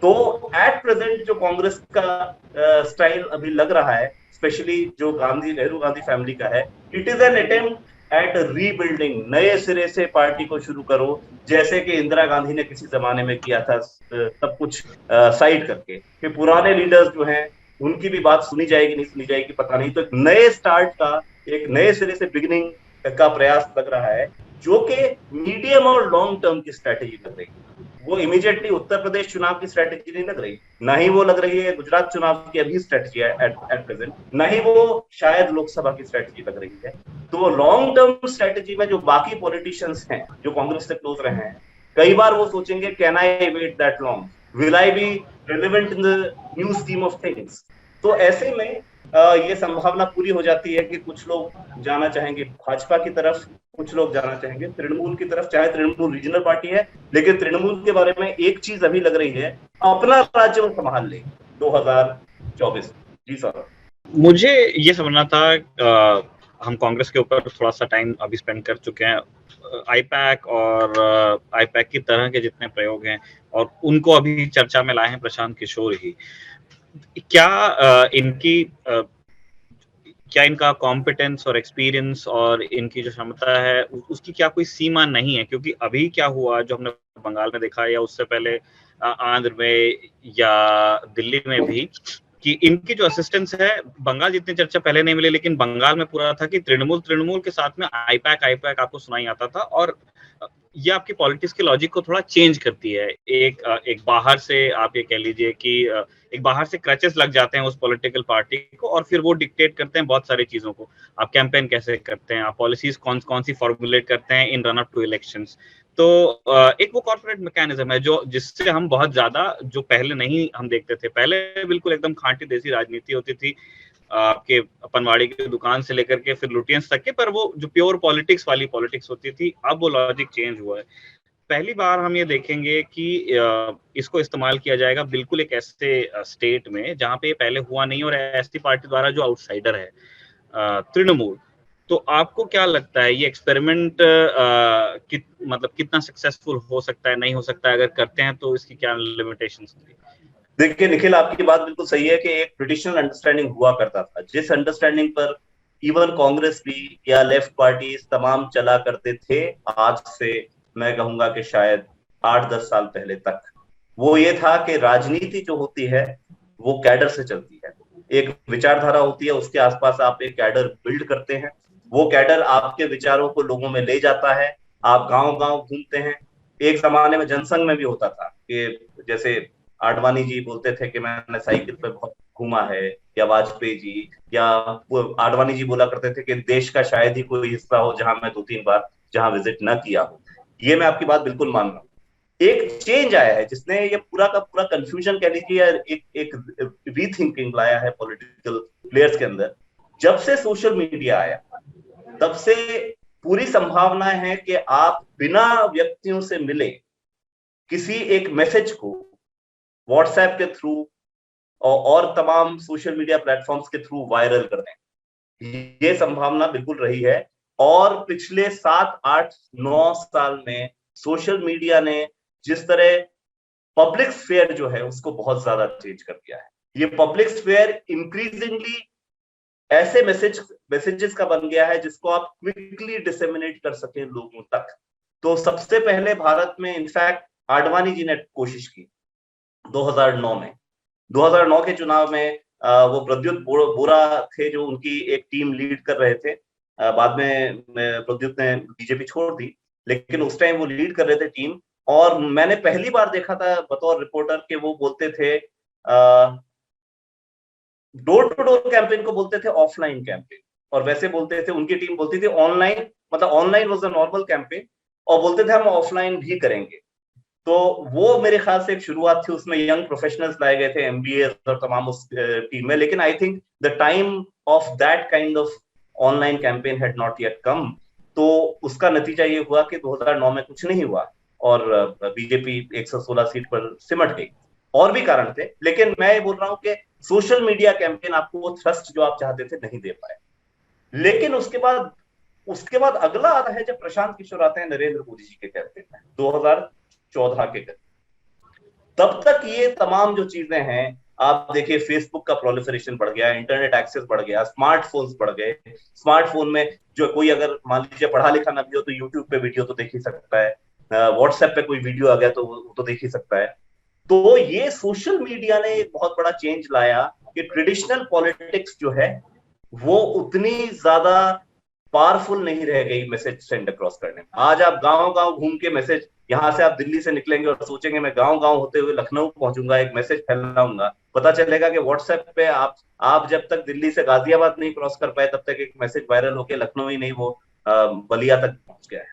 तो एट प्रेजेंट जो कांग्रेस का स्टाइल अभी लग रहा है, स्पेशली जो नेहरू गांधी फैमिली का है, it is an attempt at rebuilding, नए सिरे से पार्टी को शुरू करो, जैसे कि इंदिरा गांधी ने किसी जमाने में किया था, सब कुछ साइड करके, कि पुराने लीडर्स जो हैं उनकी भी बात सुनी जाएगी नहीं सुनी जाएगी पता नहीं। तो एक नए स्टार्ट का, एक नए सिरे से बिगिनिंग का प्रयास लग रहा है, जो कि मीडियम और लॉन्ग टर्म की स्ट्रैटेजी लग रही है। वो इमीडिएटली उत्तर प्रदेश चुनाव की स्ट्रैटेजी नहीं लग रही, ना ही वो लग रही है गुजरात चुनाव की अभी स्ट्रैटेजी है एट प्रेजेंट, ना ही वो शायद लोकसभा की स्ट्रैटेजी लग रही है। तो लॉन्ग टर्म स्ट्रैटेजी में जो बाकी पॉलिटिशियंस हैं जो कांग्रेस से क्लोज रहे हैं, कई बार वो सोचेंगे, can I wait that long, will I be relevant in the new scheme of things. तो ऐसे में ये संभावना पूरी हो जाती है कि कुछ लोग जाना चाहेंगे भाजपा की तरफ, कुछ लोग जाना चाहेंगे तृणमूल की तरफ, चाहे तृणमूल रीजनल पार्टी है, लेकिन तृणमूल के बारे में एक चीज अभी लग रही है, अपना राज्य में संभाल ले 2024। जी सर, मुझे ये समझना था, हम कांग्रेस के ऊपर थोड़ा सा टाइम अभी स्पेंड कर चुके हैं, आईपैक और आईपैक की तरह के जितने प्रयोग हैं और उनको अभी चर्चा में लाए हैं प्रशांत किशोर ही। क्या इनका कॉम्पिटेंस और एक्सपीरियंस और इनकी जो क्षमता है उसकी क्या कोई सीमा नहीं है? क्योंकि अभी क्या हुआ जो हमने बंगाल में देखा, या उससे पहले आंध्र में या दिल्ली में भी, कि इनकी जो असिस्टेंस है, बंगाल जितनी चर्चा पहले नहीं मिली, लेकिन बंगाल में पूरा था कि तृणमूल के साथ में आईपैक आपको सुनाई आता था, और ये आपकी पॉलिटिक्स के लॉजिक को थोड़ा चेंज करती है। एक बाहर से आप ये कह लीजिए कि एक बाहर से क्रचेस लग जाते हैं उस पॉलिटिकल पार्टी को, और फिर वो डिक्टेट करते हैं बहुत सारी चीजों को। आप कैंपेन कैसे करते हैं, आप पॉलिसीज कौन कौन सी फॉर्मुलेट करते हैं इन रन अप टू इलेक्शंस। तो एक वो कॉर्पोरेट मैकेनिज्म है जो जिससे हम बहुत ज्यादा, जो पहले नहीं हम देखते थे। पहले बिल्कुल एकदम खांटी देसी राजनीति होती थी, आपके पनवाड़ी की दुकान से लेकर के फिर लुटियंस तक के, पर वो जो प्योर पॉलिटिक्स वाली पॉलिटिक्स होती थी, अब वो लॉजिक चेंज हुआ है। पहली बार हम ये देखेंगे कि इसको इस्तेमाल किया जाएगा बिल्कुल एक ऐसे स्टेट में जहां पे ये पहले हुआ नहीं, और ऐसी पार्टी द्वारा जो आउटसाइडर है, तृणमूल। तो आपको क्या लगता है ये एक्सपेरिमेंट मतलब कितना सक्सेसफुल हो सकता है, नहीं हो सकता है? अगर करते हैं तो इसकी क्या लिमिटेशंस होंगी? देखिए निखिल, आपकी बात बिल्कुल सही है कि एक ट्रेडिशनल अंडरस्टैंडिंग हुआ करता था, जिस अंडरस्टैंडिंग पर इवन कांग्रेस भी या लेफ्ट पार्टी तमाम चला करते थे, आज से मैं कहूंगा कि शायद 8-10 साल पहले तक। वो ये था कि राजनीति जो होती है वो कैडर से चलती है। एक विचारधारा होती है, उसके आसपास आप एक कैडर बिल्ड करते हैं, वो कैडर आपके विचारों को लोगों में ले जाता है, आप गांव गांव घूमते हैं। एक जमाने में जनसंघ में भी होता था कि जैसे आडवाणी जी बोलते थे कि मैंने साइकिल पे बहुत घूमा है, या वाजपेयी जी, या आडवाणी जी बोला करते थे कि देश का शायद ही कोई हिस्सा हो जहां मैं 2-3 बार जहां विजिट न किया हो। ये मैं आपकी बात बिल्कुल मान रहा हूँ। एक चेंज आया है जिसने ये पूरा का पूरा कंफ्यूजन कह लीजिए, एक रीथिंकिंग लाया है पॉलिटिकल प्लेयर्स के अंदर। जब से सोशल मीडिया आया तब से पूरी संभावना है कि आप बिना व्यक्तियों से मिले किसी एक मैसेज को व्हाट्सएप के थ्रू और तमाम सोशल मीडिया प्लेटफॉर्म्स के थ्रू वायरल कर दें। ये संभावना बिल्कुल रही है, और पिछले 7-8-9 साल में सोशल मीडिया ने जिस तरह पब्लिक स्फीयर जो है उसको बहुत ज्यादा चेंज कर दिया है। ये पब्लिक स्फीयर इंक्रीजिंगली ऐसे मैसेजेस का बन गया है जिसको आप क्विकली डिसेमिनेट कर सकें लोगों तक। तो सबसे पहले भारत में इनफैक्ट आडवाणी जी ने कोशिश की 2009 में। 2009 के चुनाव में वो प्रद्युत बोरा थे जो उनकी एक टीम लीड कर रहे थे। बाद में प्रद्युत ने बीजेपी छोड़ दी, लेकिन उस टाइम वो लीड कर रहे थे टीम। और मैंने पहली बार देखा था बतौर रिपोर्टर कि वो बोलते थे, डोर टू डोर कैंपेन को बोलते थे ऑफलाइन कैंपेन, और वैसे बोलते थे, उनकी टीम बोलती थी ऑनलाइन, मतलब online was a normal campaign, और बोलते थे हम ऑफलाइन भी करेंगे। तो वो मेरे ख्याल से एक शुरुआत थी, उसमें यंग प्रोफेशनल्स लाए गए थे, एमबीए और तमाम उस टीम में। लेकिन I think the time of that kind of online campaign had not yet कम। तो उसका नतीजा ये हुआ कि 2009 में कुछ नहीं हुआ और बीजेपी 116 सीट पर सिमट गई। और भी कारण थे, लेकिन मैं ये बोल रहा हूं कि सोशल मीडिया कैंपेन आपको वो थ्रस्ट जो आप चाहते थे नहीं दे पाए। लेकिन उसके बाद अगला आता है जब प्रशांत किशोर आते हैं नरेंद्र मोदी जी के कैंपेन में 2014 के करीब। तब तक ये तमाम जो चीजें हैं, आप देखिए फेसबुक का प्रोलिफरेशन बढ़ गया, इंटरनेट एक्सेस बढ़ गया, स्मार्टफोन्स बढ़ गए। स्मार्टफोन में जो कोई अगर मान लीजिए पढ़ा लिखा ना भी हो तो यूट्यूब पे वीडियो तो देख ही सकता है, व्हाट्सएप पे कोई वीडियो आ गया तो वो तो देख ही सकता है। तो ये सोशल मीडिया ने एक बहुत बड़ा चेंज लाया कि ट्रेडिशनल पॉलिटिक्स जो है वो उतनी ज्यादा पावरफुल नहीं रह गई मैसेज सेंड अक्रॉस करने में। आज आप गांव गांव घूम के मैसेज, यहां से आप दिल्ली से निकलेंगे और सोचेंगे मैं गांव गांव होते हुए लखनऊ पहुंचूंगा, एक मैसेज फैलाऊंगा, पता चलेगा कि व्हाट्सएप पे आप जब तक दिल्ली से गाजियाबाद नहीं क्रॉस कर पाए तब तक एक मैसेज वायरल होकर लखनऊ ही नहीं वो बलिया तक पहुंच गया है।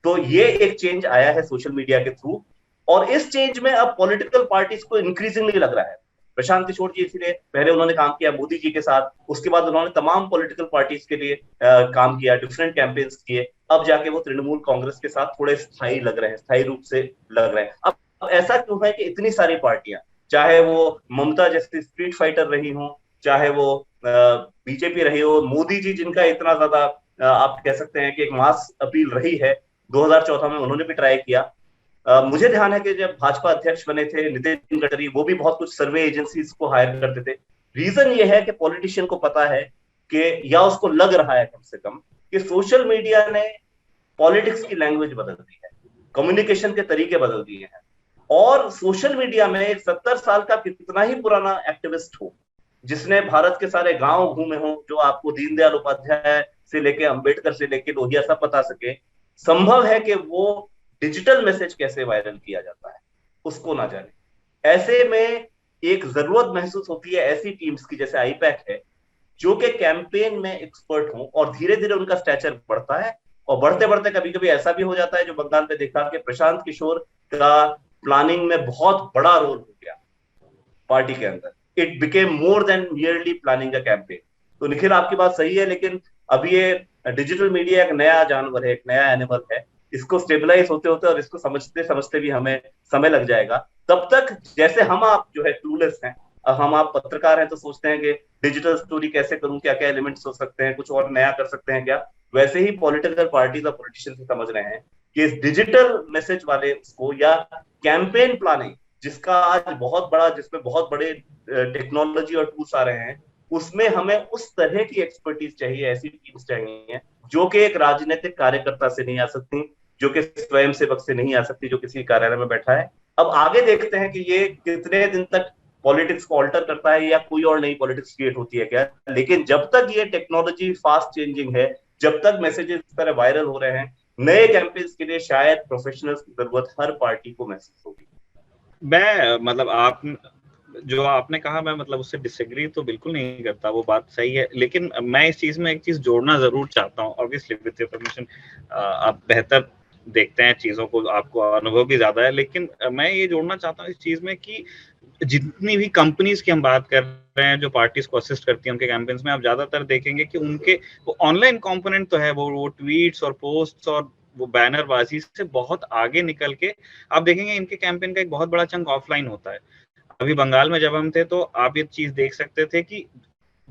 तो ये एक चेंज आया है सोशल मीडिया के थ्रू, और इस चेंज में अब पॉलिटिकल पार्टीज को इंक्रीजिंगली लग रहा है। प्रशांत किशोर जी इसलिए पहले उन्होंने काम किया मोदी जी के साथ, उसके बाद उन्होंने तमाम पॉलिटिकल पार्टीज के लिए काम किया, डिफरेंट कैंपेन्स किए, अब जाके वो तृणमूल कांग्रेस के साथ थोड़े स्थायी लग रहे हैं, स्थायी रूप से लग रहे हैं। अब ऐसा क्यों है कि इतनी सारी पार्टियां, चाहे वो ममता जैसी स्ट्रीट फाइटर रही हो, चाहे वो बीजेपी रही हो, मोदी जी जिनका इतना ज्यादा आप कह सकते हैं कि एक मास अपील रही है, 2014 में उन्होंने भी ट्राई किया। मुझे ध्यान है कि जब भाजपा अध्यक्ष बने थे नितिन गडकरी, वो भी बहुत कुछ सर्वे एजेंसीज को हायर करते थे। रीजन ये है कि पॉलिटिशियन को पता है कि, या उसको लग रहा है कम से कम, कि सोशल मीडिया ने पॉलिटिक्स की लैंग्वेज बदल दी है, कम्युनिकेशन के तरीके बदल दिए हैं। और सोशल मीडिया में एक 70 साल का कितना ही पुराना एक्टिविस्ट हो, जिसने भारत के सारे गांव घूमे हो, जो आपको दीनदयाल उपाध्याय से लेके अंबेडकर से लेके लोहिया सब बता सके, संभव है कि वो डिजिटल मैसेज कैसे वायरल किया जाता है उसको ना जाने। ऐसे में एक जरूरत महसूस होती है ऐसी टीम्स की जैसे आईपैक है, जो कि कैंपेन में एक्सपर्ट हों, और धीरे धीरे उनका स्टैचर बढ़ता है। और बढ़ते बढ़ते कभी कभी ऐसा भी हो जाता है, जो बंगाल में देखा कि प्रशांत किशोर का प्लानिंग में बहुत बड़ा रोल हो गया पार्टी के अंदर। It became more than merely planning a campaign. तो निखिल, आपकी बात सही है, लेकिन अब ये डिजिटल मीडिया एक नया जानवर है, एक नया एनिमल है। इसको स्टेबलाइज होते होते और इसको समझते समझते भी हमें समय लग जाएगा। तब तक जैसे हम आप जो है क्लूलेस हैं, हम आप पत्रकार हैं तो सोचते हैं कि डिजिटल स्टोरी कैसे करूं, क्या क्या एलिमेंट्स हो सकते हैं, कुछ और नया कर सकते हैं क्या, वैसे ही पॉलिटिकल पार्टीज और पॉलिटिशियंस समझ रहे हैं कि इस डिजिटल मैसेज वाले उसको या कैंपेन प्लानिंग, जिसका आज बहुत बड़ा, जिसमें बहुत बड़े टेक्नोलॉजी और टूल्स आ रहे हैं, उसमें हमें उस तरह की एक्सपर्टीज चाहिए, ऐसी टीम्स चाहिए जो कि एक राजनीतिक कार्यकर्ता से नहीं आ सकती, जो कि स्वयं सेवक से नहीं आ सकती, जो किसी कार्यालय में बैठा है। अब आगे देखते हैं कि ये कितने दिन तक पॉलिटिक्स को ऑल्टर करता है या कोई और नई पॉलिटिक्स क्रिएट होती है क्या। लेकिन जब तक ये टेक्नोलॉजी फास्ट चेंजिंग है, जब तक मैसेजेस इस तरह वायरल हो रहे हैं, नए कैंपेन्स के लिए शायद प्रोफेशनल्स की जरूरत हर पार्टी को महसूस होगी। मैं मतलब आप जो आपने कहा, मैं मतलब उससे डिसएग्री तो बिल्कुल नहीं करता, वो बात सही है, लेकिन मैं इस चीज में एक चीज जोड़ना जरूर चाहता हूँ। ऑब्वियसली विद योर परमिशन, आप बेहतर देखते हैं चीजों को, आपको अनुभव भी ज्यादा है, लेकिन मैं ये जोड़ना चाहता हूँ इस चीज में कि जितनी भी कंपनीज की हम बात कर रहे हैं जो पार्टीज को असिस्ट करती हैं उनके कैंपेन्स में, आप ज्यादातर देखेंगे कि उनके वो ऑनलाइन कंपोनेंट तो है, वो ट्वीट्स और पोस्ट्स और वो बैनरबाजी से बहुत आगे निकल के आप देखेंगे इनके कैंपेन का एक बहुत बड़ा चंक ऑफलाइन होता है। अभी बंगाल में जब हम थे तो आप ये चीज देख सकते थे कि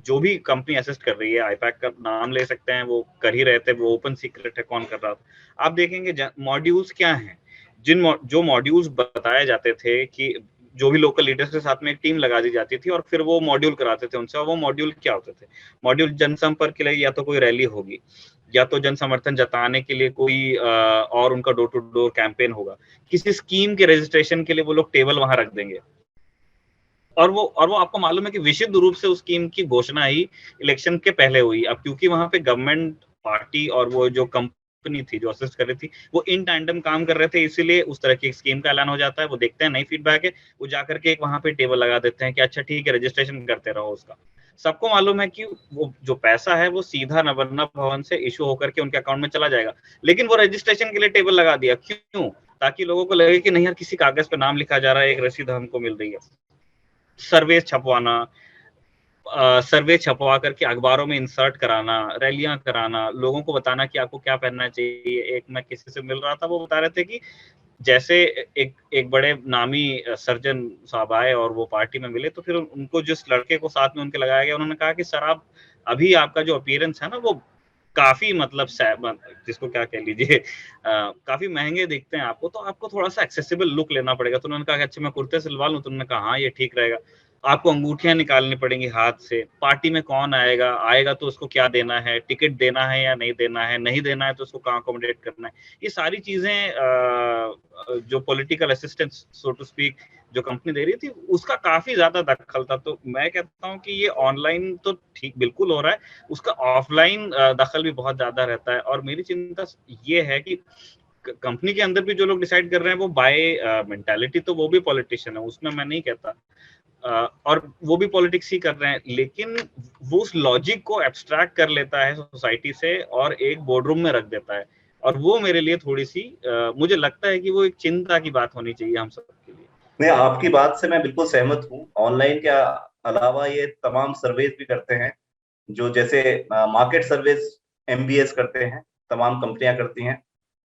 जो भी कंपनी असिस्ट कर रही है, आईपैक का नाम ले सकते हैं, वो कर ही रहे थे, वो ओपन सीक्रेट है कौन कर रहा था। आप देखेंगे मॉड्यूल्स क्या हैं, जो मॉड्यूल्स बताए जाते थे कि जो भी लोकल लीडर्स के साथ में एक टीम लगा दी जाती थी और फिर वो मॉड्यूल कराते थे उनसे, और वो मॉड्यूल क्या होते थे? मॉड्यूल जनसंपर्क के लिए या तो कोई रैली होगी, या तो जन समर्थन जताने के लिए कोई और उनका डोर टू डोर कैंपेन होगा, किसी स्कीम के रजिस्ट्रेशन के लिए वो लोग टेबल वहां रख देंगे, और वो आपको मालूम है कि विशुद्ध रूप से उस स्कीम की घोषणा ही इलेक्शन के पहले हुई। अब क्योंकि वहां पे गवर्नमेंट पार्टी और वो जो कंपनी थी जो असिस्ट कर रही थी वो इन टैंडम काम कर रहे थे, इसीलिए उस तरह की स्कीम का ऐलान हो जाता है। वो देखते हैं नई फीडबैक है, वो जाकर के एक वहां पे टेबल लगा देते हैं कि अच्छा ठीक है रजिस्ट्रेशन करते रहो उसका। सबको मालूम है कि वो जो पैसा है वो सीधा नवरत्न भवन से इशू होकर के उनके अकाउंट में चला जाएगा, लेकिन वो रजिस्ट्रेशन के लिए टेबल लगा दिया क्यों? ताकि लोगों को लगे कि नहीं यार किसी कागज पे नाम लिखा जा रहा है, एक रसीद हमको मिल रही है। सर्वे छपवाना, सर्वे छपवा करके अखबारों में इंसर्ट कराना, रैलियां कराना, लोगों को बताना कि आपको क्या पहनना चाहिए। एक मैं किसी से मिल रहा था, वो बता रहे थे कि जैसे एक बड़े नामी सर्जन साहब आए और वो पार्टी में मिले, तो फिर उनको जिस लड़के को साथ में उनके लगाया गया, उन्होंने कहा कि सर आप अभी आपका जो अपीयरेंस है ना वो काफी मतलब जिसको क्या कह लीजिए काफी महंगे दिखते हैं आपको, तो आपको थोड़ा सा एक्सेसिबल लुक लेना पड़ेगा। तो उन्होंने कहा कि अच्छा मैं कुर्ते सिलवा लूं, तो उन्होंने कहा हाँ ये ठीक रहेगा। आपको अंगूठियां निकालनी पड़ेंगी हाथ से, पार्टी में कौन आएगा तो उसको क्या देना है, टिकट देना है या नहीं देना है, नहीं देना है तो उसको कहाँ अकोमोडेट करना है। ये सारी चीजें जो political assistance so to speak जो कंपनी दे रही थी उसका काफी ज्यादा दखल था। तो मैं कहता हूँ कि ये ऑनलाइन तो ठीक बिल्कुल हो रहा है, उसका ऑफलाइन दखल भी बहुत ज्यादा रहता है। और मेरी चिंता ये है कि कंपनी के अंदर भी जो लोग डिसाइड कर रहे हैं वो बाय मेंटालिटी तो वो भी पॉलिटिशियन है, उसमें मैं नहीं कहता, और वो भी पॉलिटिक्स ही कर रहे हैं, लेकिन वो उस लॉजिक को एब्स्ट्रैक्ट कर लेता है सोसाइटी से और एक बोर्डरूम में रख देता है। और वो मेरे लिए थोड़ी सी मुझे लगता है कि वो एक चिंता की बात होनी चाहिए हम सबके लिए। नहीं, आपकी बात से मैं बिल्कुल सहमत हूँ। ऑनलाइन के अलावा ये तमाम सर्वेज भी करते हैं, जो जैसे मार्केट सर्वेज एमबीएस करते हैं, तमाम कंपनियां करती हैं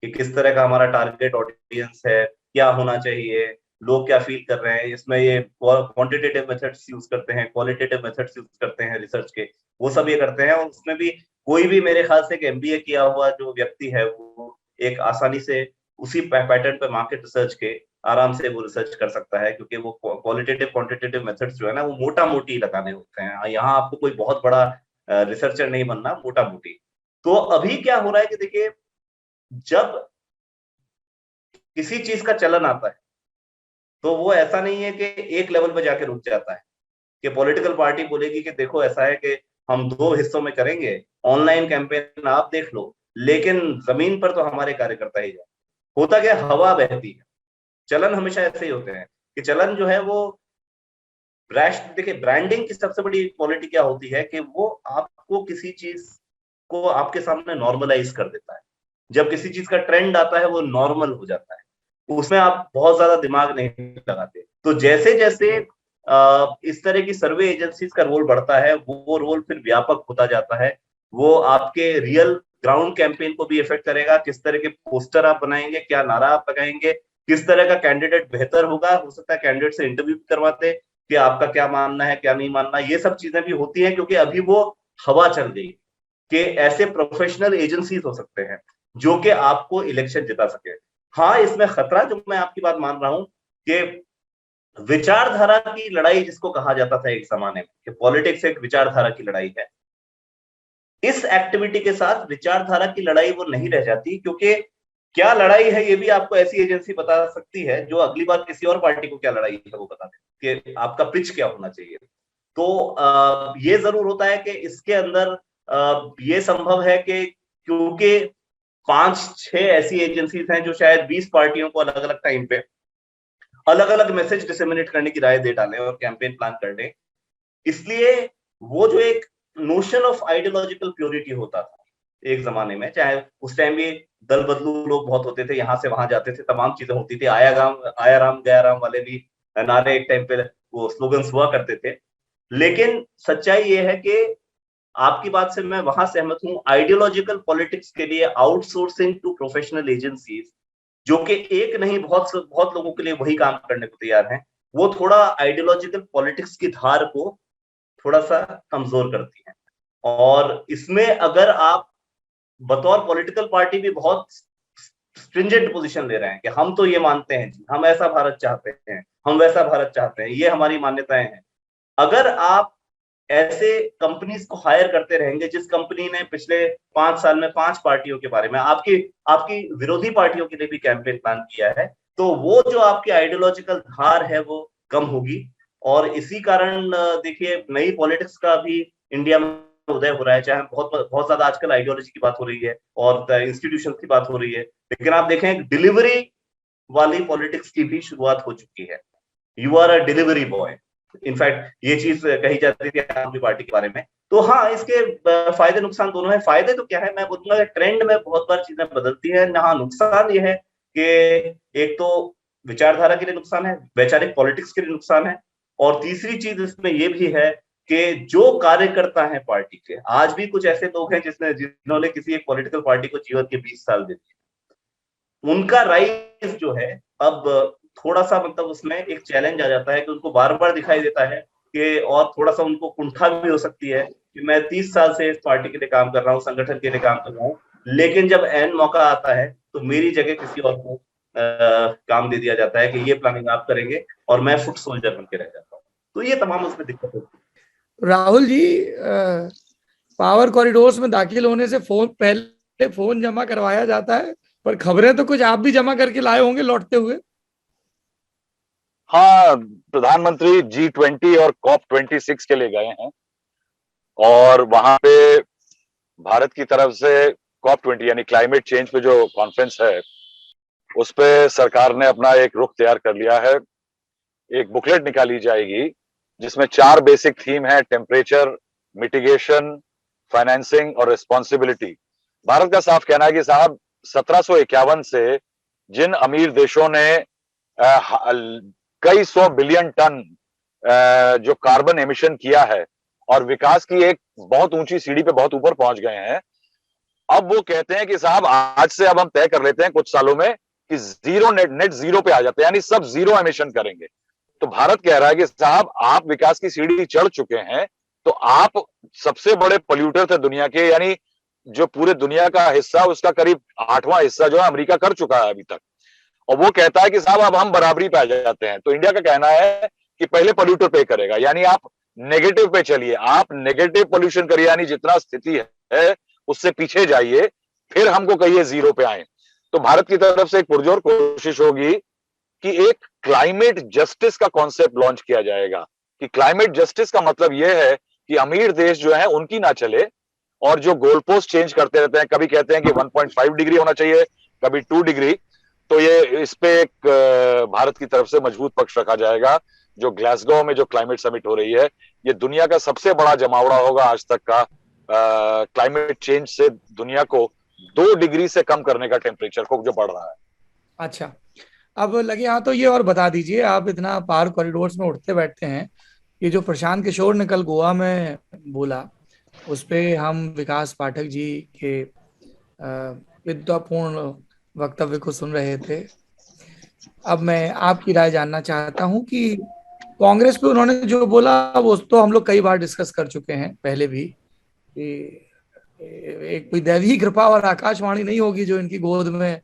कि किस तरह का हमारा टारगेट ऑडियंस है, क्या होना चाहिए, लोग क्या फील कर रहे हैं। इसमें ये क्वांटिटेटिव मेथड्स यूज करते हैं, क्वालिटेटिव मेथड्स यूज करते हैं रिसर्च के, वो सब ये करते हैं। और उसमें भी कोई भी मेरे ख्याल से एमबीए किया हुआ जो व्यक्ति है वो एक आसानी से उसी पैटर्न पे मार्केट रिसर्च के आराम से वो रिसर्च कर सकता है, क्योंकि वो क्वालिटेटिव क्वांटिटेटिव मेथड्स जो है ना वो मोटा मोटी लगाने होते हैं। यहाँ आपको कोई बहुत बड़ा रिसर्चर नहीं बनना, मोटा मोटी। तो अभी क्या हो रहा है कि देखिए, जब किसी चीज का चलन आता है तो वो ऐसा नहीं है कि एक लेवल पे जाके रुक जाता है, कि पॉलिटिकल पार्टी बोलेगी कि देखो ऐसा है कि हम 2 हिस्सों में करेंगे, ऑनलाइन कैंपेन आप देख लो, लेकिन जमीन पर तो हमारे कार्यकर्ता ही जाए। होता क्या, हवा बहती है। चलन हमेशा ऐसे ही होते हैं कि चलन जो है वो देखिए, ब्रांडिंग की सबसे बड़ी क्वालिटी क्या होती है कि वो आपको किसी चीज को आपके सामने नॉर्मलाइज कर देता है। जब किसी चीज का ट्रेंड आता है वो नॉर्मल हो जाता है, उसमें आप बहुत ज्यादा दिमाग नहीं लगाते। तो जैसे जैसे इस तरह की सर्वे एजेंसीज का रोल बढ़ता है, वो रोल फिर व्यापक होता जाता है। वो आपके रियल ग्राउंड कैंपेन को भी इफेक्ट करेगा। किस तरह के पोस्टर आप बनाएंगे, क्या नारा आप लगाएंगे, किस तरह का कैंडिडेट बेहतर होगा। हो सकता है कैंडिडेट से इंटरव्यू करवाते कि आपका क्या मानना है, क्या नहीं मानना। ये सब चीजें भी होती हैं क्योंकि अभी वो हवा चल गई कि ऐसे प्रोफेशनल एजेंसीज हो सकते हैं जो कि आपको इलेक्शन जिता सके। हाँ, इसमें खतरा, जो मैं आपकी बात मान रहा हूं, कि विचारधारा की लड़ाई जिसको कहा जाता था एक जमाने में, कि पॉलिटिक्स एक विचारधारा की लड़ाई है, इस एक्टिविटी के साथ विचारधारा की लड़ाई वो नहीं रह जाती। क्योंकि क्या लड़ाई है ये भी आपको ऐसी एजेंसी बता सकती है जो अगली बार किसी और पार्टी को क्या लड़ाई है वो बता दे कि आपका पिच क्या होना चाहिए। तो ये जरूर होता है कि इसके अंदर ये संभव है कि क्योंकि 5-6 ऐसी एजेंसीज हैं जो शायद 20 पार्टियों को अलग अलग टाइम पे अलग अलग मैसेज डिसेमिनेट करने की राय दे डालें और कैंपेन प्लान कर दें, इसलिए वो जो एक नोशन ऑफ आइडियोलॉजिकल प्योरिटी होता था एक जमाने में, चाहे उस टाइम भी दल बदलू लोग बहुत होते थे, यहां से वहां जाते थे, तमाम चीजें होती थी, आया राम गया राम वाले भी नारे एक टाइम पे वो स्लोगन्स हुआ करते थे। लेकिन सच्चाई ये है कि आपकी बात से मैं वहां सहमत हूं, आइडियोलॉजिकल पॉलिटिक्स के लिए आउटसोर्सिंग टू प्रोफेशनल एजेंसीज, जो कि एक नहीं बहुत बहुत लोगों के लिए वही काम करने को तैयार हैं, वो थोड़ा आइडियोलॉजिकल पॉलिटिक्स की धार को थोड़ा सा कमजोर करती है। और इसमें अगर आप बतौर पॉलिटिकल पार्टी भी बहुत स्ट्रिंजेंट पोजीशन ले रहे हैं कि हम तो ये मानते हैं जी, हम ऐसा भारत चाहते हैं, हम वैसा भारत चाहते हैं, ये हमारी मान्यताएं हैं, अगर आप ऐसे कंपनीज को हायर करते रहेंगे, जिस कंपनी ने पिछले 5 साल में 5 पार्टियों के बारे में, आपकी आपकी विरोधी पार्टियों के लिए भी कैंपेन प्लान किया है, तो वो जो आपकी आइडियोलॉजिकल धार है वो कम होगी। और इसी कारण देखिए, नई पॉलिटिक्स का भी इंडिया में उदय हो रहा है, चाहे बहुत बहुत ज्यादा आजकल आइडियोलॉजी की बात हो रही है और इंस्टीट्यूशन की बात हो रही है, लेकिन आप देखें डिलीवरी वाली पॉलिटिक्स की भी शुरुआत हो चुकी है। You are a delivery boy, in fact ये चीज कही जाती थी आम आदमी पार्टी के बारे में। तो हाँ, इसके फायदे नुकसान दोनों है। फायदे तो क्या है, मैं बोलूंगा ट्रेंड में बहुत बार चीजें बदलती है। हाँ, नुकसान ये है कि एक तो विचारधारा के लिए नुकसान है, वैचारिक पॉलिटिक्स के लिए नुकसान है, और तीसरी चीज इसमें ये भी है कि जो कार्यकर्ता है पार्टी के, आज भी कुछ ऐसे लोग हैं जिन्होंने किसी एक पॉलिटिकल पार्टी को जीवन के 20 साल दे दिए, उनका राइज जो है अब थोड़ा सा, मतलब उसमें एक चैलेंज आ जाता है कि उनको बार बार दिखाई देता है कि, और थोड़ा सा उनको कुंठा भी हो सकती है कि मैं 30 साल से इस पार्टी के लिए काम कर रहा हूँ, संगठन के लिए काम कर रहा हूँ, लेकिन जब एन मौका आता है तो मेरी जगह किसी और को काम दे दिया जाता है कि ये प्लानिंग आप करेंगे और मैं फुट सोल्जर बन के रह जाता हूँ। तो ये तमाम उसमें दिक्कत होती है। राहुल जी, पावर कॉरिडोर्स में दाखिल होने से पहले फोन जमा करवाया जाता है, पर खबरें तो कुछ आप भी जमा करके लाए होंगे लौटते हुए। हाँ, प्रधानमंत्री G20 और COP26 के लिए गए हैं और वहां पे भारत की तरफ से COP20 यानी क्लाइमेट चेंज पे जो कॉन्फ्रेंस है, उस पे सरकार ने अपना एक रुख तैयार कर लिया है। एक बुकलेट निकाली जाएगी जिसमें 4 बेसिक थीम है: टेम्परेचर, मिटिगेशन, फाइनेंसिंग और रिस्पॉन्सिबिलिटी। भारत का साफ कहना है कि साहब 1751 से जिन अमीर देशों ने कई 100 बिलियन टन जो कार्बन एमिशन किया है और विकास की एक बहुत ऊंची सीढ़ी पे बहुत ऊपर पहुंच गए हैं, अब वो कहते हैं कि साहब आज से अब हम तय कर लेते हैं कुछ सालों में कि नेट जीरो पे आ जाते हैं, यानी सब जीरो एमिशन करेंगे। तो भारत कह रहा है कि साहब आप विकास की सीढ़ी चढ़ चुके हैं, तो आप सबसे बड़े पोल्यूटर थे दुनिया के, यानी जो पूरे दुनिया का हिस्सा उसका करीब 8वां हिस्सा जो है अमेरिका कर चुका है अभी तक, और वो कहता है कि साहब अब हम बराबरी पे आ जाते हैं। तो इंडिया का कहना है कि पहले पोल्यूटर पे करेगा, यानी आप नेगेटिव पे चलिए, आप नेगेटिव पोल्यूशन करिए, यानी जितना स्थिति है उससे पीछे जाइए, फिर हमको कहिए जीरो पे आए। तो भारत की तरफ से एक पुरजोर कोशिश होगी कि एक क्लाइमेट जस्टिस का कॉन्सेप्ट लॉन्च किया जाएगा, कि क्लाइमेट जस्टिस का मतलब यह है कि अमीर देश जो है उनकी ना चले, और जो गोल पोस्ट चेंज करते रहते हैं, कभी कहते हैं कि 1.5 डिग्री होना चाहिए, कभी 2 डिग्री, तो ये इस पे एक भारत की तरफ से मजबूत पक्ष रखा जाएगा। जो ग्लासगो में जो क्लाइमेट समिट हो रही है, ये दुनिया का सबसे बड़ा जमावड़ा होगा आज तक का। क्लाइमेट चेंज से दुनिया को 2 डिग्री से कम करने का टेम्परेचर को जो बढ़ रहा है। अच्छा, अब लगे हाँ, तो ये और बता दीजिए, आप इतना पार कॉरिडोर्स में उठते बैठते हैं, ये जो प्रशांत किशोर ने कल गोवा में बोला, उस पे हम विकास पाठक जी के विद्वतापूर्ण वक्तव्य को सुन रहे थे। अब मैं आपकी राय जानना चाहता हूं कि कांग्रेस पे उन्होंने जो बोला वो तो हम लोग कई बार डिस्कस कर चुके हैं पहले भी, कि एक कोई दैवीय कृपा और आकाशवाणी नहीं होगी जो इनकी गोद में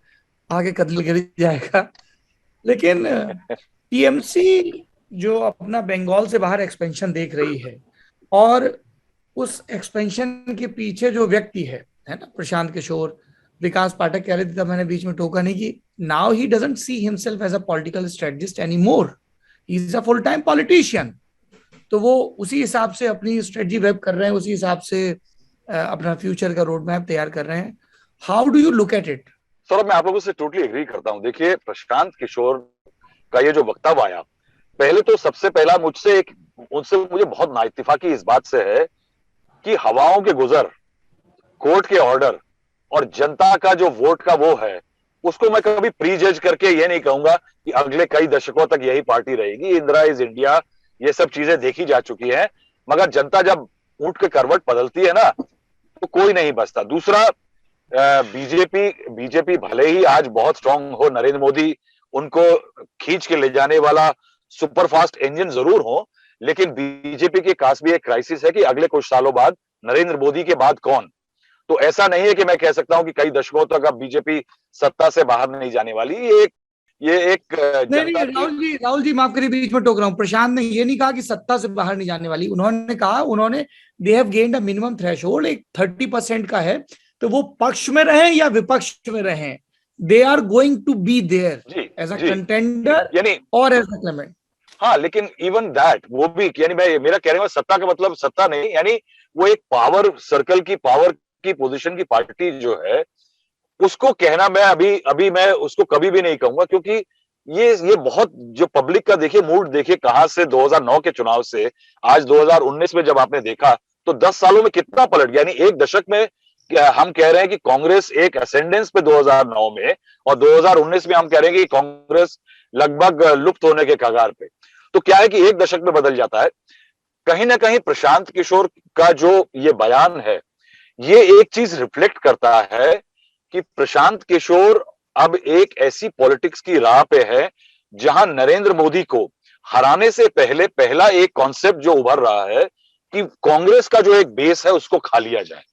आगे कत्ल गिर जाएगा। लेकिन टीएमसी जो अपना बंगाल से बाहर एक्सपेंशन देख रही है, और उस एक्सपेंशन के पीछे जो व्यक्ति है ना, प्रशांत किशोर, विकास पाठक कह रहे थे, तब मैंने बीच में टोका नहीं, कि now he doesn't see himself as a political strategist any more, he is a full time politician. तो वो उसी हिसाब से अपनी स्ट्रेटजी वेब कर रहे हैं, उसी हिसाब से अपना फ्यूचर का रोड मैप तैयार कर रहे हैं। How do you look at it? Saurabh, मैं आप लोगों से टोटली एग्री करता हूं। देखिए, प्रशांत किशोर का ये जो वक्तव्य आया, पहले तो सबसे पहला उनसे मुझे बहुत नाइत्तेफाकी इस बात से है कि हवाओं के गुजर, कोर्ट के ऑर्डर और जनता का जो वोट का वो है, उसको मैं कभी प्री जज करके ये नहीं कहूंगा कि अगले कई दशकों तक यही पार्टी रहेगी। इंदिरा इज इंडिया, ये सब चीजें देखी जा चुकी हैं। मगर जनता जब ऊंट के करवट बदलती है ना, तो कोई नहीं बचता। दूसरा, बीजेपी भले ही आज बहुत स्ट्रांग हो, नरेंद्र मोदी उनको खींच के ले जाने वाला सुपरफास्ट इंजन जरूर हो, लेकिन बीजेपी के पास भी एक क्राइसिस है कि अगले कुछ सालों बाद नरेंद्र मोदी के बाद कौन। तो ऐसा नहीं है कि मैं कह सकता हूं कि कई दशकों तक अब बीजेपी सत्ता से बाहर नहीं जाने वाली। ये एक नहीं, राहुल जी माफ करिए, बीच में टोक रहा हूं। प्रशांत ने ये नहीं कहा कि सत्ता से बाहर नहीं जाने वाली, उन्होंने कहा they have gained a minimum threshold, एक 30% का है, तो वो पक्ष में रहें या विपक्ष में रहें, they are going to be there as a contender यानी और एज अ क्लेमेंट। हाँ, लेकिन इवन दैट, वो भी यानी मेरा कहने में सत्ता का मतलब सत्ता नहीं, यानी वो एक पावर सर्कल की, पावर की पोजीशन की पार्टी जो है, उसको कहना मैं अभी मैं उसको कभी भी नहीं कहूंगा। क्योंकि ये बहुत, जो पब्लिक का देखिए मूड देखिए, कहां से 2009 के चुनाव से आज 2019 में जब आपने देखा, तो 10 सालों में कितना पलट गया। यानी एक दशक में हम कह रहे हैं कि कांग्रेस एक असेंडेंस पे 2009 में, और 2019 में हम कह रहे हैं कि कांग्रेस लगभग लुप्त होने के कगार पे। तो क्या है कि एक दशक में बदल जाता है। कहीं ना कहीं प्रशांत किशोर का जो ये बयान है, ये एक चीज रिफ्लेक्ट करता है कि प्रशांत किशोर अब एक ऐसी पॉलिटिक्स की राह पे है जहां नरेंद्र मोदी को हराने से पहले पहला एक कॉन्सेप्ट जो उभर रहा है कि कांग्रेस का जो एक बेस है उसको खा लिया जाए।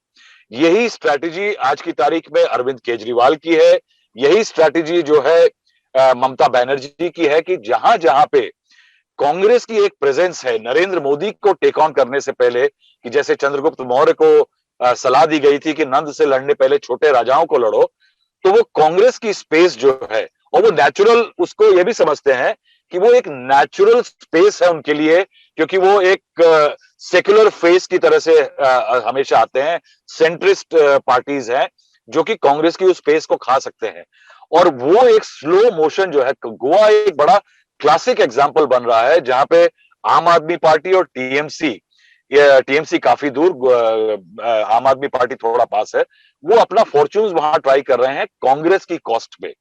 यही स्ट्रैटेजी आज की तारीख में अरविंद केजरीवाल की है, यही स्ट्रैटेजी जो है ममता बनर्जी की है, कि जहां जहां पे कांग्रेस की एक प्रेजेंस है नरेंद्र मोदी को टेक ऑन करने से पहले, कि जैसे चंद्रगुप्त मौर्य को सलाह दी गई थी कि नंद से लड़ने पहले छोटे राजाओं को लड़ो, तो वो कांग्रेस की स्पेस जो है, और वो नेचुरल, उसको ये भी समझते हैं कि वो एक नेचुरल स्पेस है उनके लिए, क्योंकि वो एक सेक्युलर फेस की तरह से हमेशा आते हैं, सेंट्रिस्ट पार्टीज हैं जो कि कांग्रेस की उस स्पेस को खा सकते हैं। और वो एक स्लो मोशन जो है, गोवा एक बड़ा क्लासिक एग्जाम्पल बन रहा है, जहां पे आम आदमी पार्टी और टीएमसी काफी दूर, आम आदमी पार्टी थोड़ा पास है, वो अपना फॉर्च्यून्स वहां ट्राई कर रहे हैं कांग्रेस की कॉस्ट पे।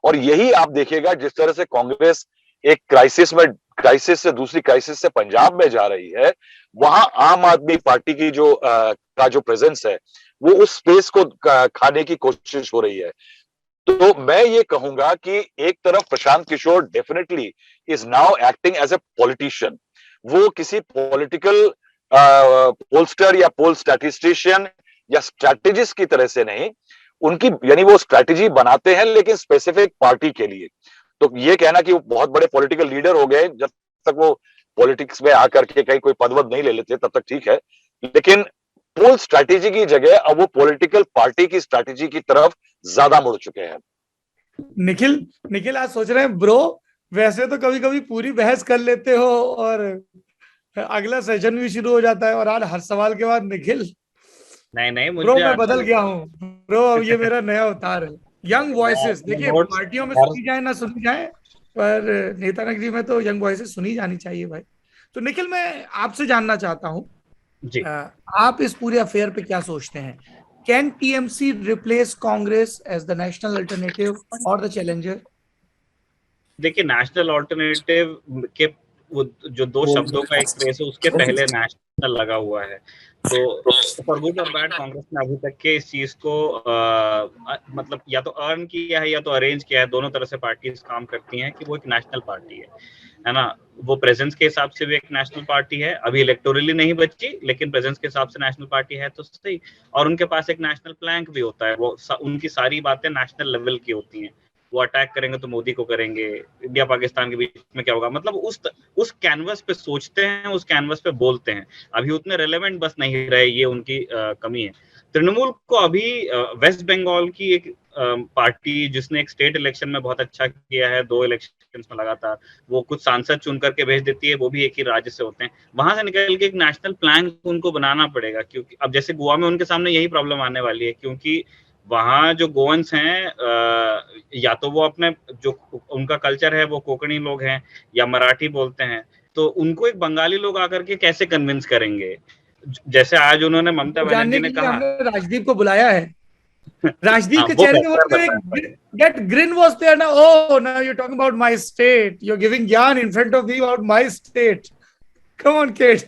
और यही आप देखिएगा, जिस तरह से कांग्रेस एक क्राइसिस से दूसरी क्राइसिस से पंजाब में जा रही है, वहां आम आदमी पार्टी की का जो प्रेजेंस है, वो उस स्पेस को खाने की कोशिश हो रही है। तो मैं ये कहूंगा कि एक तरफ Prashant Kishor definitely is now acting as a politician. वो किसी पॉलिटिकल पोलस्टर या पोल स्टैटिस्टिशियन या स्ट्रैटेजिस्ट की तरह से नहीं, उनकी यानी वो स्ट्रैटेजी बनाते हैं लेकिन स्पेसिफिक पार्टी के लिए। तो ये कहना कि वो बहुत बड़े पॉलिटिकल लीडर हो गए, जब तक वो पॉलिटिक्स में आकर के कहीं कोई पदवद नहीं ले लेते तब तक ठीक है, लेकिन पोल स्ट्रैटेजी की जगह अब वो पॉलिटिकल पार्टी की स्ट्रैटेजी की तरफ ज्यादा मुड़ चुके हैं। निखिल आज सोच रहे हैं, ब्रो वैसे तो कभी कभी पूरी बहस कर लेते हो और अगला सेशन भी शुरू हो जाता है, और आज हर सवाल के बाद निखिल, नहीं ब्रो मैं बदल गया हूँ ब्रो, अब ये मेरा नया अवतार है, यंग वॉइसेस, देखिए नोट्स पार्टियों में और सुनी जाए ना सुनी जाए, पर नेता नगरी में तो यंग वॉइसेस सुनी जानी चाहिए भाई। तो निखिल, मैं आपसे जानना चाहता हूँ, जी, आप इस पूरे अफेयर पे क्या सोचते हैं? Can TMC replace Congress as the national alternative और द चैलेंजर? देखिए नेशनल ऑल्टरनेटिव के वो जो दो शब्दों का एक फ्रेज है उसके पहले नेशनल लगा हुआ है। तो फॉर गुड और बैड कांग्रेस ने अभी तक के इस चीज को मतलब या तो अर्न किया है या तो अरेंज किया है, दोनों तरह से पार्टीज काम करती हैं कि वो एक नेशनल पार्टी है ना। वो प्रेजेंस के हिसाब से भी एक नेशनल पार्टी है, अभी इलेक्टोरली नहीं बची लेकिन प्रेजेंस के हिसाब से नेशनल पार्टी है तो सही। और उनके पास एक नेशनल प्लैंक भी होता है, वो उनकी सारी बातें नेशनल लेवल की होती हैं। वो अटैक करेंगे तो मोदी को करेंगे, इंडिया पाकिस्तान के बीच में क्या होगा, मतलब उस कैनवस पे सोचते हैं, उस कैनवस पे बोलते हैं। अभी उतने रेलेवेंट बस नहीं रहे, ये उनकी कमी है। तृणमूल को अभी वेस्ट बंगाल की एक पार्टी जिसने एक स्टेट इलेक्शन में बहुत अच्छा किया है, 2 इलेक्शन में लगातार, वो कुछ सांसद चुन करके भेज देती है, वो भी एक ही राज्य से होते हैं। वहां से निकल के एक नेशनल प्लान उनको बनाना पड़ेगा, क्योंकि अब जैसे गोवा में उनके सामने यही प्रॉब्लम आने वाली है, क्योंकि वहाँ जो गोवंस हैं या तो वो अपने जो उनका कल्चर है वो कोंकणी लोग हैं या मराठी बोलते हैं, तो उनको एक बंगाली लोग आकर के कैसे कन्विंस करेंगे? जैसे आज उन्होंने ममता बनर्जी जानने के ने लिए कहा। हमने राजदीप को बुलाया है। राजदीप हाँ, के वो चेहरे पे बेहतर वो बता एक पाएंगे। that grin was there ना, oh now you're talking about my state, you're giving ज्ञान in front of me about my state, come on kid.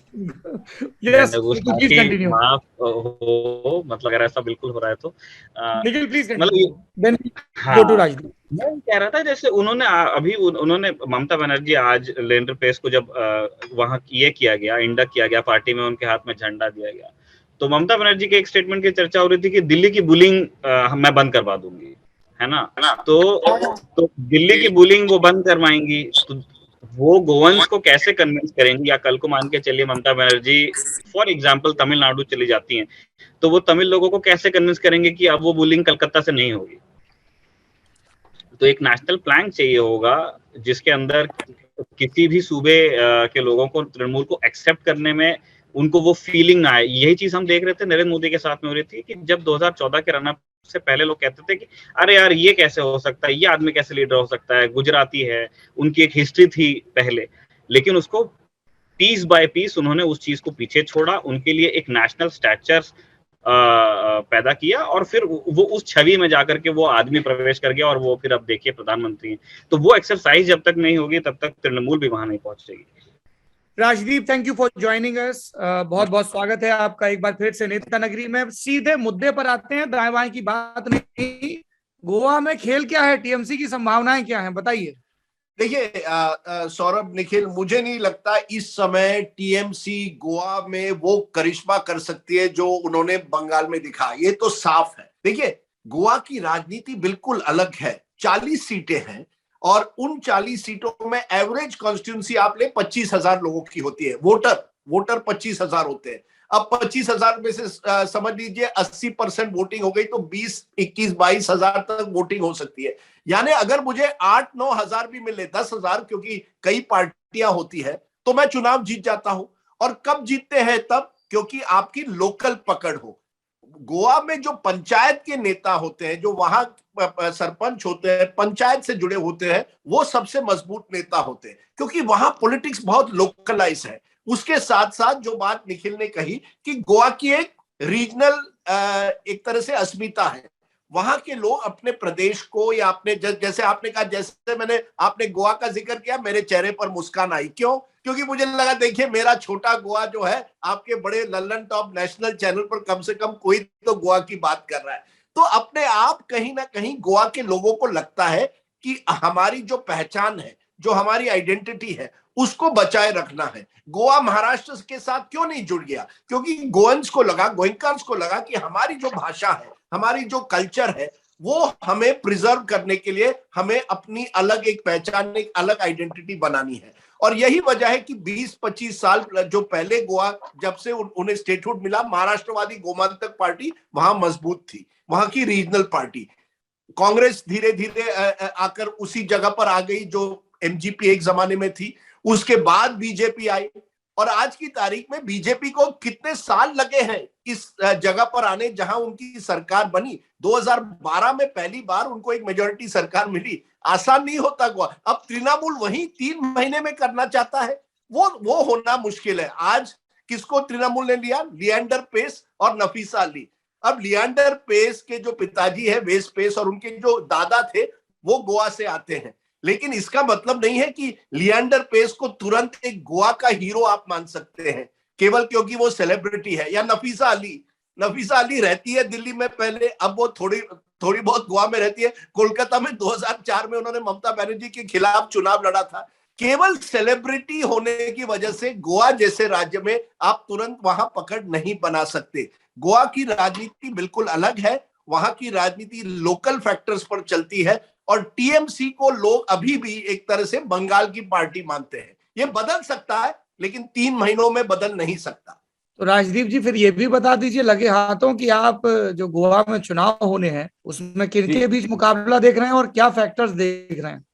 Yes, मैंने Nikhil, पूछा please कि continue. माफ हो, मतलब अगर ऐसा बिल्कुल हो रहा है तो Nikhil, please मतलब continue, then we हाँ, go to Rajdeep. मैं कह रहा था जैसे उन्होंने अभी उन्होंने ममता बनर्जी आज लेंडर पेस को जब वहां ये किया गया, इंडक्ट किया गया पार्टी में, उनके हाथ में झंडा दिया गया, तो ममता बनर्जी के एक स्टेटमेंट की चर्चा हो रही थी कि दिल्ली की बुलिंग मैं बंद करवा दूंगी, है ना। तो दिल्ली की बुलिंग वो बंद करवाएंगी, तो वो गोवंस को कैसे कन्विंस करेंगी? या कल को मान के चलिए ममता बनर्जी फॉर एग्जाम्पल तमिलनाडु चली जाती हैं, तो वो तमिल लोगों को कैसे कन्विंस करेंगे कि अब वो बुलिंग कलकत्ता से नहीं होगी? तो एक नेशनल प्लान चाहिए होगा जिसके अंदर किसी भी सूबे के लोगों को, तृणमूल को एक्सेप्ट करने में उनको वो फीलिंग ना आए। यही चीज हम देख रहे थे नरेंद्र मोदी के साथ में हो रही थी कि जब 2014 के रनअप से पहले लोग कहते थे कि अरे यार ये कैसे हो सकता है, ये आदमी कैसे लीडर हो सकता है, गुजराती है, उनकी एक हिस्ट्री थी पहले, लेकिन उसको पीस बाय पीस उन्होंने उस चीज को पीछे छोड़ा, उनके लिए एक नेशनल स्टैचर पैदा किया और फिर वो उस छवि में जाकर के वो आदमी प्रवेश कर गया और वो फिर अब देखिए प्रधानमंत्री हैं। तो वो एक्सरसाइज जब तक नहीं होगी तब तक तृणमूल भी वहां नहीं पहुंचेगी। Rajdeep, thank you for joining us, बहुत बहुत स्वागत है आपका एक बार फिर से नेता नगरी में। सीधे मुद्दे पर आते हैं, दाएं बाएं की बात नहीं। गोवा में खेल क्या है, टीएमसी की संभावनाएं क्या हैं, बताइए। देखिए सौरभ, निखिल, मुझे नहीं लगता इस समय टीएमसी गोवा में वो करिश्मा कर सकती है जो उन्होंने बंगाल में दिखा, ये तो साफ है। देखिए गोवा की राजनीति बिल्कुल अलग है, 40 सीटें हैं और उन 40 सीटों में एवरेज कॉन्स्टिट्यूंसी आप ले 25,000 लोगों की होती है, वोटर 25,000 होते हैं। अब 25,000 में से समझ लीजिए 80% वोटिंग हो गई तो 20, 21, 22,000 तक वोटिंग हो सकती है। यानी अगर मुझे 8-9 हजार भी मिले, 10,000, क्योंकि कई पार्टियां होती है, तो मैं चुनाव जीत जाता हूं। और कब जीतते हैं? तब क्योंकि आपकी लोकल पकड़ हो। गोवा में जो पंचायत के नेता होते हैं, जो वहां सरपंच होते हैं, पंचायत से जुड़े होते हैं, वो सबसे मजबूत नेता होते हैं, क्योंकि वहां पॉलिटिक्स बहुत लोकलाइज है। उसके साथ साथ जो बात निखिल ने कही कि गोवा की एक रीजनल एक तरह से अस्मिता है, वहां के लोग अपने प्रदेश को या अपने जैसे आपने कहा, जैसे आपने गोवा का जिक्र किया, मेरे चेहरे पर मुस्कान आई। क्यों? क्योंकि मुझे लगा देखिए मेरा छोटा गोवा जो है आपके बड़े लल्लन टॉप नेशनल चैनल पर कम से कम कोई तो गोवा की बात कर रहा है। तो अपने आप कहीं ना कहीं गोवा के लोगों को लगता है कि हमारी जो पहचान है, जो हमारी आइडेंटिटी है, उसको बचाए रखना है। गोवा महाराष्ट्र के साथ क्यों नहीं जुड़ गया? क्योंकि गोइंकर्स को लगा कि हमारी जो भाषा है, हमारी जो कल्चर है, वो हमें प्रिजर्व करने के लिए हमें अपनी अलग एक पहचान, एक अलग आइडेंटिटी बनानी है। और यही वजह है कि 20-25 साल जो पहले गोवा, जब से उन्हें स्टेटहुड मिला, महाराष्ट्रवादी गोमांतक पार्टी वहां मजबूत थी, वहां की रीजनल पार्टी। कांग्रेस धीरे धीरे आकर उसी जगह पर आ गई जो एमजीपी एक जमाने में थी। उसके बाद बीजेपी आई और आज की तारीख में बीजेपी को कितने साल लगे हैं इस जगह पर आने जहां उनकी सरकार बनी। 2012 में पहली बार उनको एक मेजॉरिटी सरकार मिली। आसान नहीं होता गोवा। अब तृणमूल वही 3 महीने में करना चाहता है, वो होना मुश्किल है। आज किसको तृणमूल ने लिया? लिएंडर पेस और नफीसा अली। अब लिएंडर पेस के जो पिताजी है वेस पेस और उनके जो दादा थे वो गोवा से आते हैं, लेकिन इसका मतलब नहीं है कि लिएंडर पेस को तुरंत एक गोवा का हीरो आप मान सकते हैं केवल क्योंकि वो सेलिब्रिटी है। या नफीसा अली रहती है दिल्ली में पहले, अब वो थोड़ी बहुत गोवा में रहती है। कोलकाता में 2004 में उन्होंने ममता बनर्जी के खिलाफ चुनाव लड़ा था। केवल सेलिब्रिटी होने की वजह से गोवा जैसे राज्य में आप तुरंत वहां पकड़ नहीं बना सकते। गोवा की राजनीति बिल्कुल अलग है। वहां की राजनीति लोकल फैक्टर्स पर चलती है और टीएमसी को लोग अभी भी एक तरह से बंगाल की पार्टी मानते हैं। ये बदल सकता है लेकिन 3 महीनों में बदल नहीं सकता। तो राजदीप जी फिर ये भी बता दीजिए लगे हाथों कि आप जो गोवा में चुनाव होने हैं उसमें किनके बीच मुकाबला देख रहे हैं और क्या फैक्टर्स देख रहे हैं?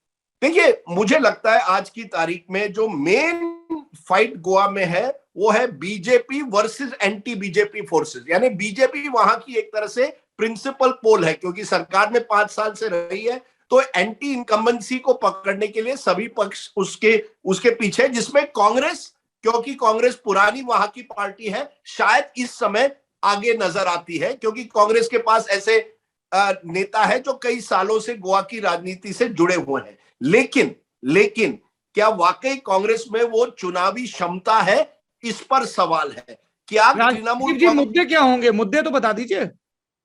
देखिए, मुझे लगता है आज की तारीख में जो मेन फाइट गोवा में है वो है BJP versus anti BJP forces. यानी बीजेपी वहां की एक तरह से प्रिंसिपल पोल है क्योंकि सरकार में 5 साल से रही है, तो एंटी इनकम्बेंसी को पकड़ने के लिए सभी पक्ष उसके पीछे, जिसमें कांग्रेस, क्योंकि कांग्रेस पुरानी वहां की पार्टी है, शायद इस समय आगे नजर आती है क्योंकि कांग्रेस के पास ऐसे नेता है जो कई सालों से गोवा की राजनीति से जुड़े हुए हैं। लेकिन क्या वाकई कांग्रेस में वो चुनावी क्षमता है? इस पर सवाल है। क्या तृणमूल जी मुद्दे क्या होंगे? मुद्दे तो बता दीजिए।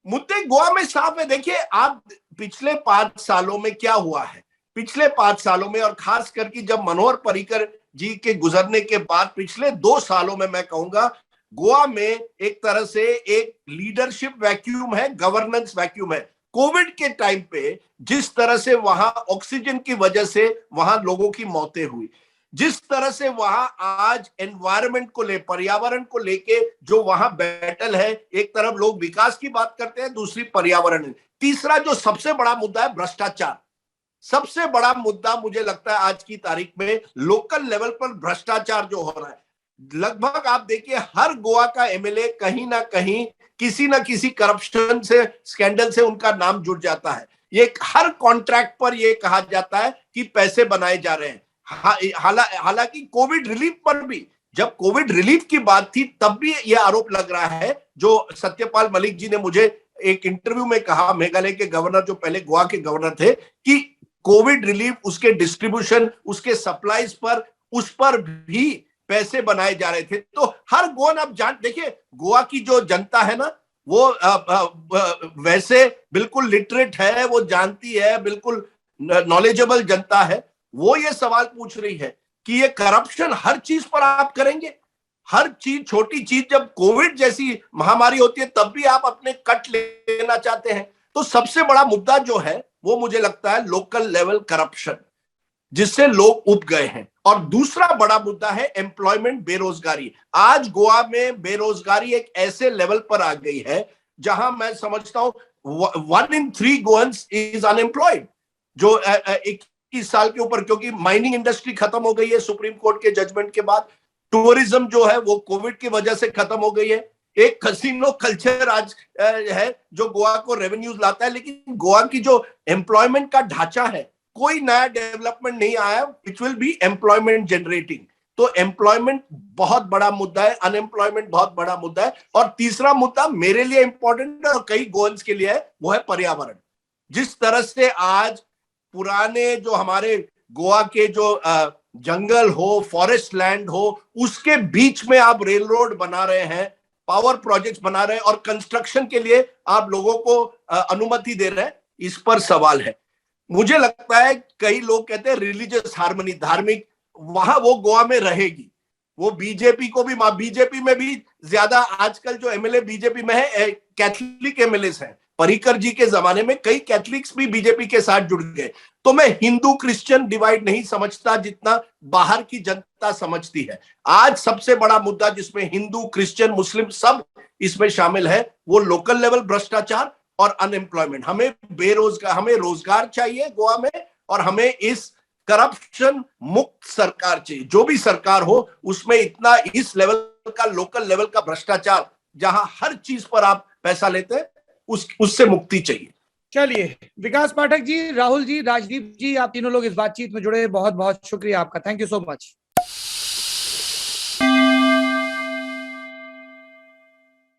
मुद्दे गोवा में साफ है। देखिए, आप पिछले 5 सालों में क्या हुआ है, पिछले 5 सालों में और खास करके जब मनोहर पर्रिकर जी के गुजरने के बाद पिछले 2 सालों में मैं कहूंगा गोवा में एक तरह से एक लीडरशिप वैक्यूम है, गवर्नेंस वैक्यूम है। कोविड के टाइम पे जिस तरह से वहां ऑक्सीजन की वजह से वहां लोगों की मौतें हुई, जिस तरह से वहां आज एनवायरनमेंट को पर्यावरण को लेके जो वहां बैटल है, एक तरफ लोग विकास की बात करते हैं, दूसरी पर्यावरण। तीसरा जो सबसे बड़ा मुद्दा है भ्रष्टाचार। सबसे बड़ा मुद्दा मुझे लगता है आज की तारीख में लोकल लेवल पर भ्रष्टाचार जो हो रहा है। लगभग आप देखिए हर गोवा का एमएलए कहीं ना कहीं किसी ना किसी करप्शन से, स्कैंडल से उनका नाम जुड़ जाता है। ये हर कॉन्ट्रैक्ट पर ये कहा जाता है कि पैसे बनाए जा रहे हैं। हालांकि कोविड रिलीफ पर भी, जब कोविड रिलीफ की बात थी तब भी ये आरोप लग रहा है, जो सत्यपाल मलिक जी ने मुझे एक इंटरव्यू में कहा, मेघालय के गवर्नर जो पहले गोवा के गवर्नर थे, कि कोविड रिलीफ, उसके डिस्ट्रीब्यूशन, उसके सप्लाईज पर, उस पर भी पैसे बनाए जा रहे थे। तो हर गोवन, आप देखिए गोवा की जो जनता है ना, वो वैसे बिल्कुल लिटरेट है, वो जानती है, बिल्कुल नॉलेजेबल जनता है। वो ये सवाल पूछ रही है कि ये करप्शन हर चीज पर आप करेंगे? हर चीज, छोटी चीज, जब कोविड जैसी महामारी होती है तब भी आप अपने कट लेना चाहते हैं। तो सबसे बड़ा मुद्दा जो है वो मुझे लगता है लोकल लेवल करप्शन, जिससे लोग उब गए हैं। और दूसरा बड़ा मुद्दा है एम्प्लॉयमेंट, बेरोजगारी। आज गोवा में बेरोजगारी एक ऐसे लेवल पर आ गई है जहां मैं समझता हूं 1 in 3 गोवंस इज अनएम्प्लॉयड, जो 21 साल के ऊपर, क्योंकि माइनिंग इंडस्ट्री खत्म हो गई है सुप्रीम कोर्ट के जजमेंट के बाद। टूरिज्म जो है वो कोविड की वजह से खत्म हो गई है। एक कैसीनो कल्चर आज है जो गोवा को रेवेन्यूज लाता है, लेकिन गोवा की जो एम्प्लॉयमेंट का ढांचा है, कोई नया डेवलपमेंट नहीं आया which will be employment generating. तो एम्प्लॉयमेंट बहुत बड़ा मुद्दा है, अनएम्प्लॉयमेंट बहुत बड़ा मुद्दा है। और तीसरा मुद्दा मेरे लिए इंपॉर्टेंट है और कई गोवंस के लिए है, वो है पर्यावरण। जिस तरह से आज पुराने जो हमारे गोवा के जो जंगल हो, फॉरेस्ट लैंड हो, उसके बीच में आप रेल रोड बना रहे हैं, पावर प्रोजेक्ट्स बना रहे हैं और कंस्ट्रक्शन के लिए आप लोगों को अनुमति दे रहे हैं, इस पर सवाल है। मुझे लगता है कई लोग कहते हैं रिलीजियस हार्मनी, धार्मिक, वहां वो गोवा में रहेगी। वो बीजेपी को भी, बीजेपी में भी ज्यादा आजकल जो एमएलए बीजेपी में है कैथलिक एमएलए हैं। पर्रिकर जी के जमाने में कई कैथलिक्स भी बीजेपी के साथ जुड़ गए। तो मैं हिंदू क्रिश्चियन डिवाइड नहीं समझता जितना बाहर की जनता समझती है। आज सबसे बड़ा मुद्दा जिसमें हिंदू, क्रिश्चियन, मुस्लिम सब इसमें शामिल है, वो लोकल लेवल भ्रष्टाचार और अनएम्प्लॉयमेंट। हमें रोजगार चाहिए गोवा में, और हमें इस करप्शन मुक्त सरकार चाहिए। जो भी सरकार हो उसमें इतना इस लेवल का, लोकल लेवल का भ्रष्टाचार जहां हर चीज पर आप पैसा लेते हैं, उससे मुक्ति चाहिए। चलिए, विकास पाठक जी, राहुल जी, राजदीप जी, आप तीनों लोग इस बातचीत में जुड़े, बहुत बहुत शुक्रिया आपका। Thank you so much.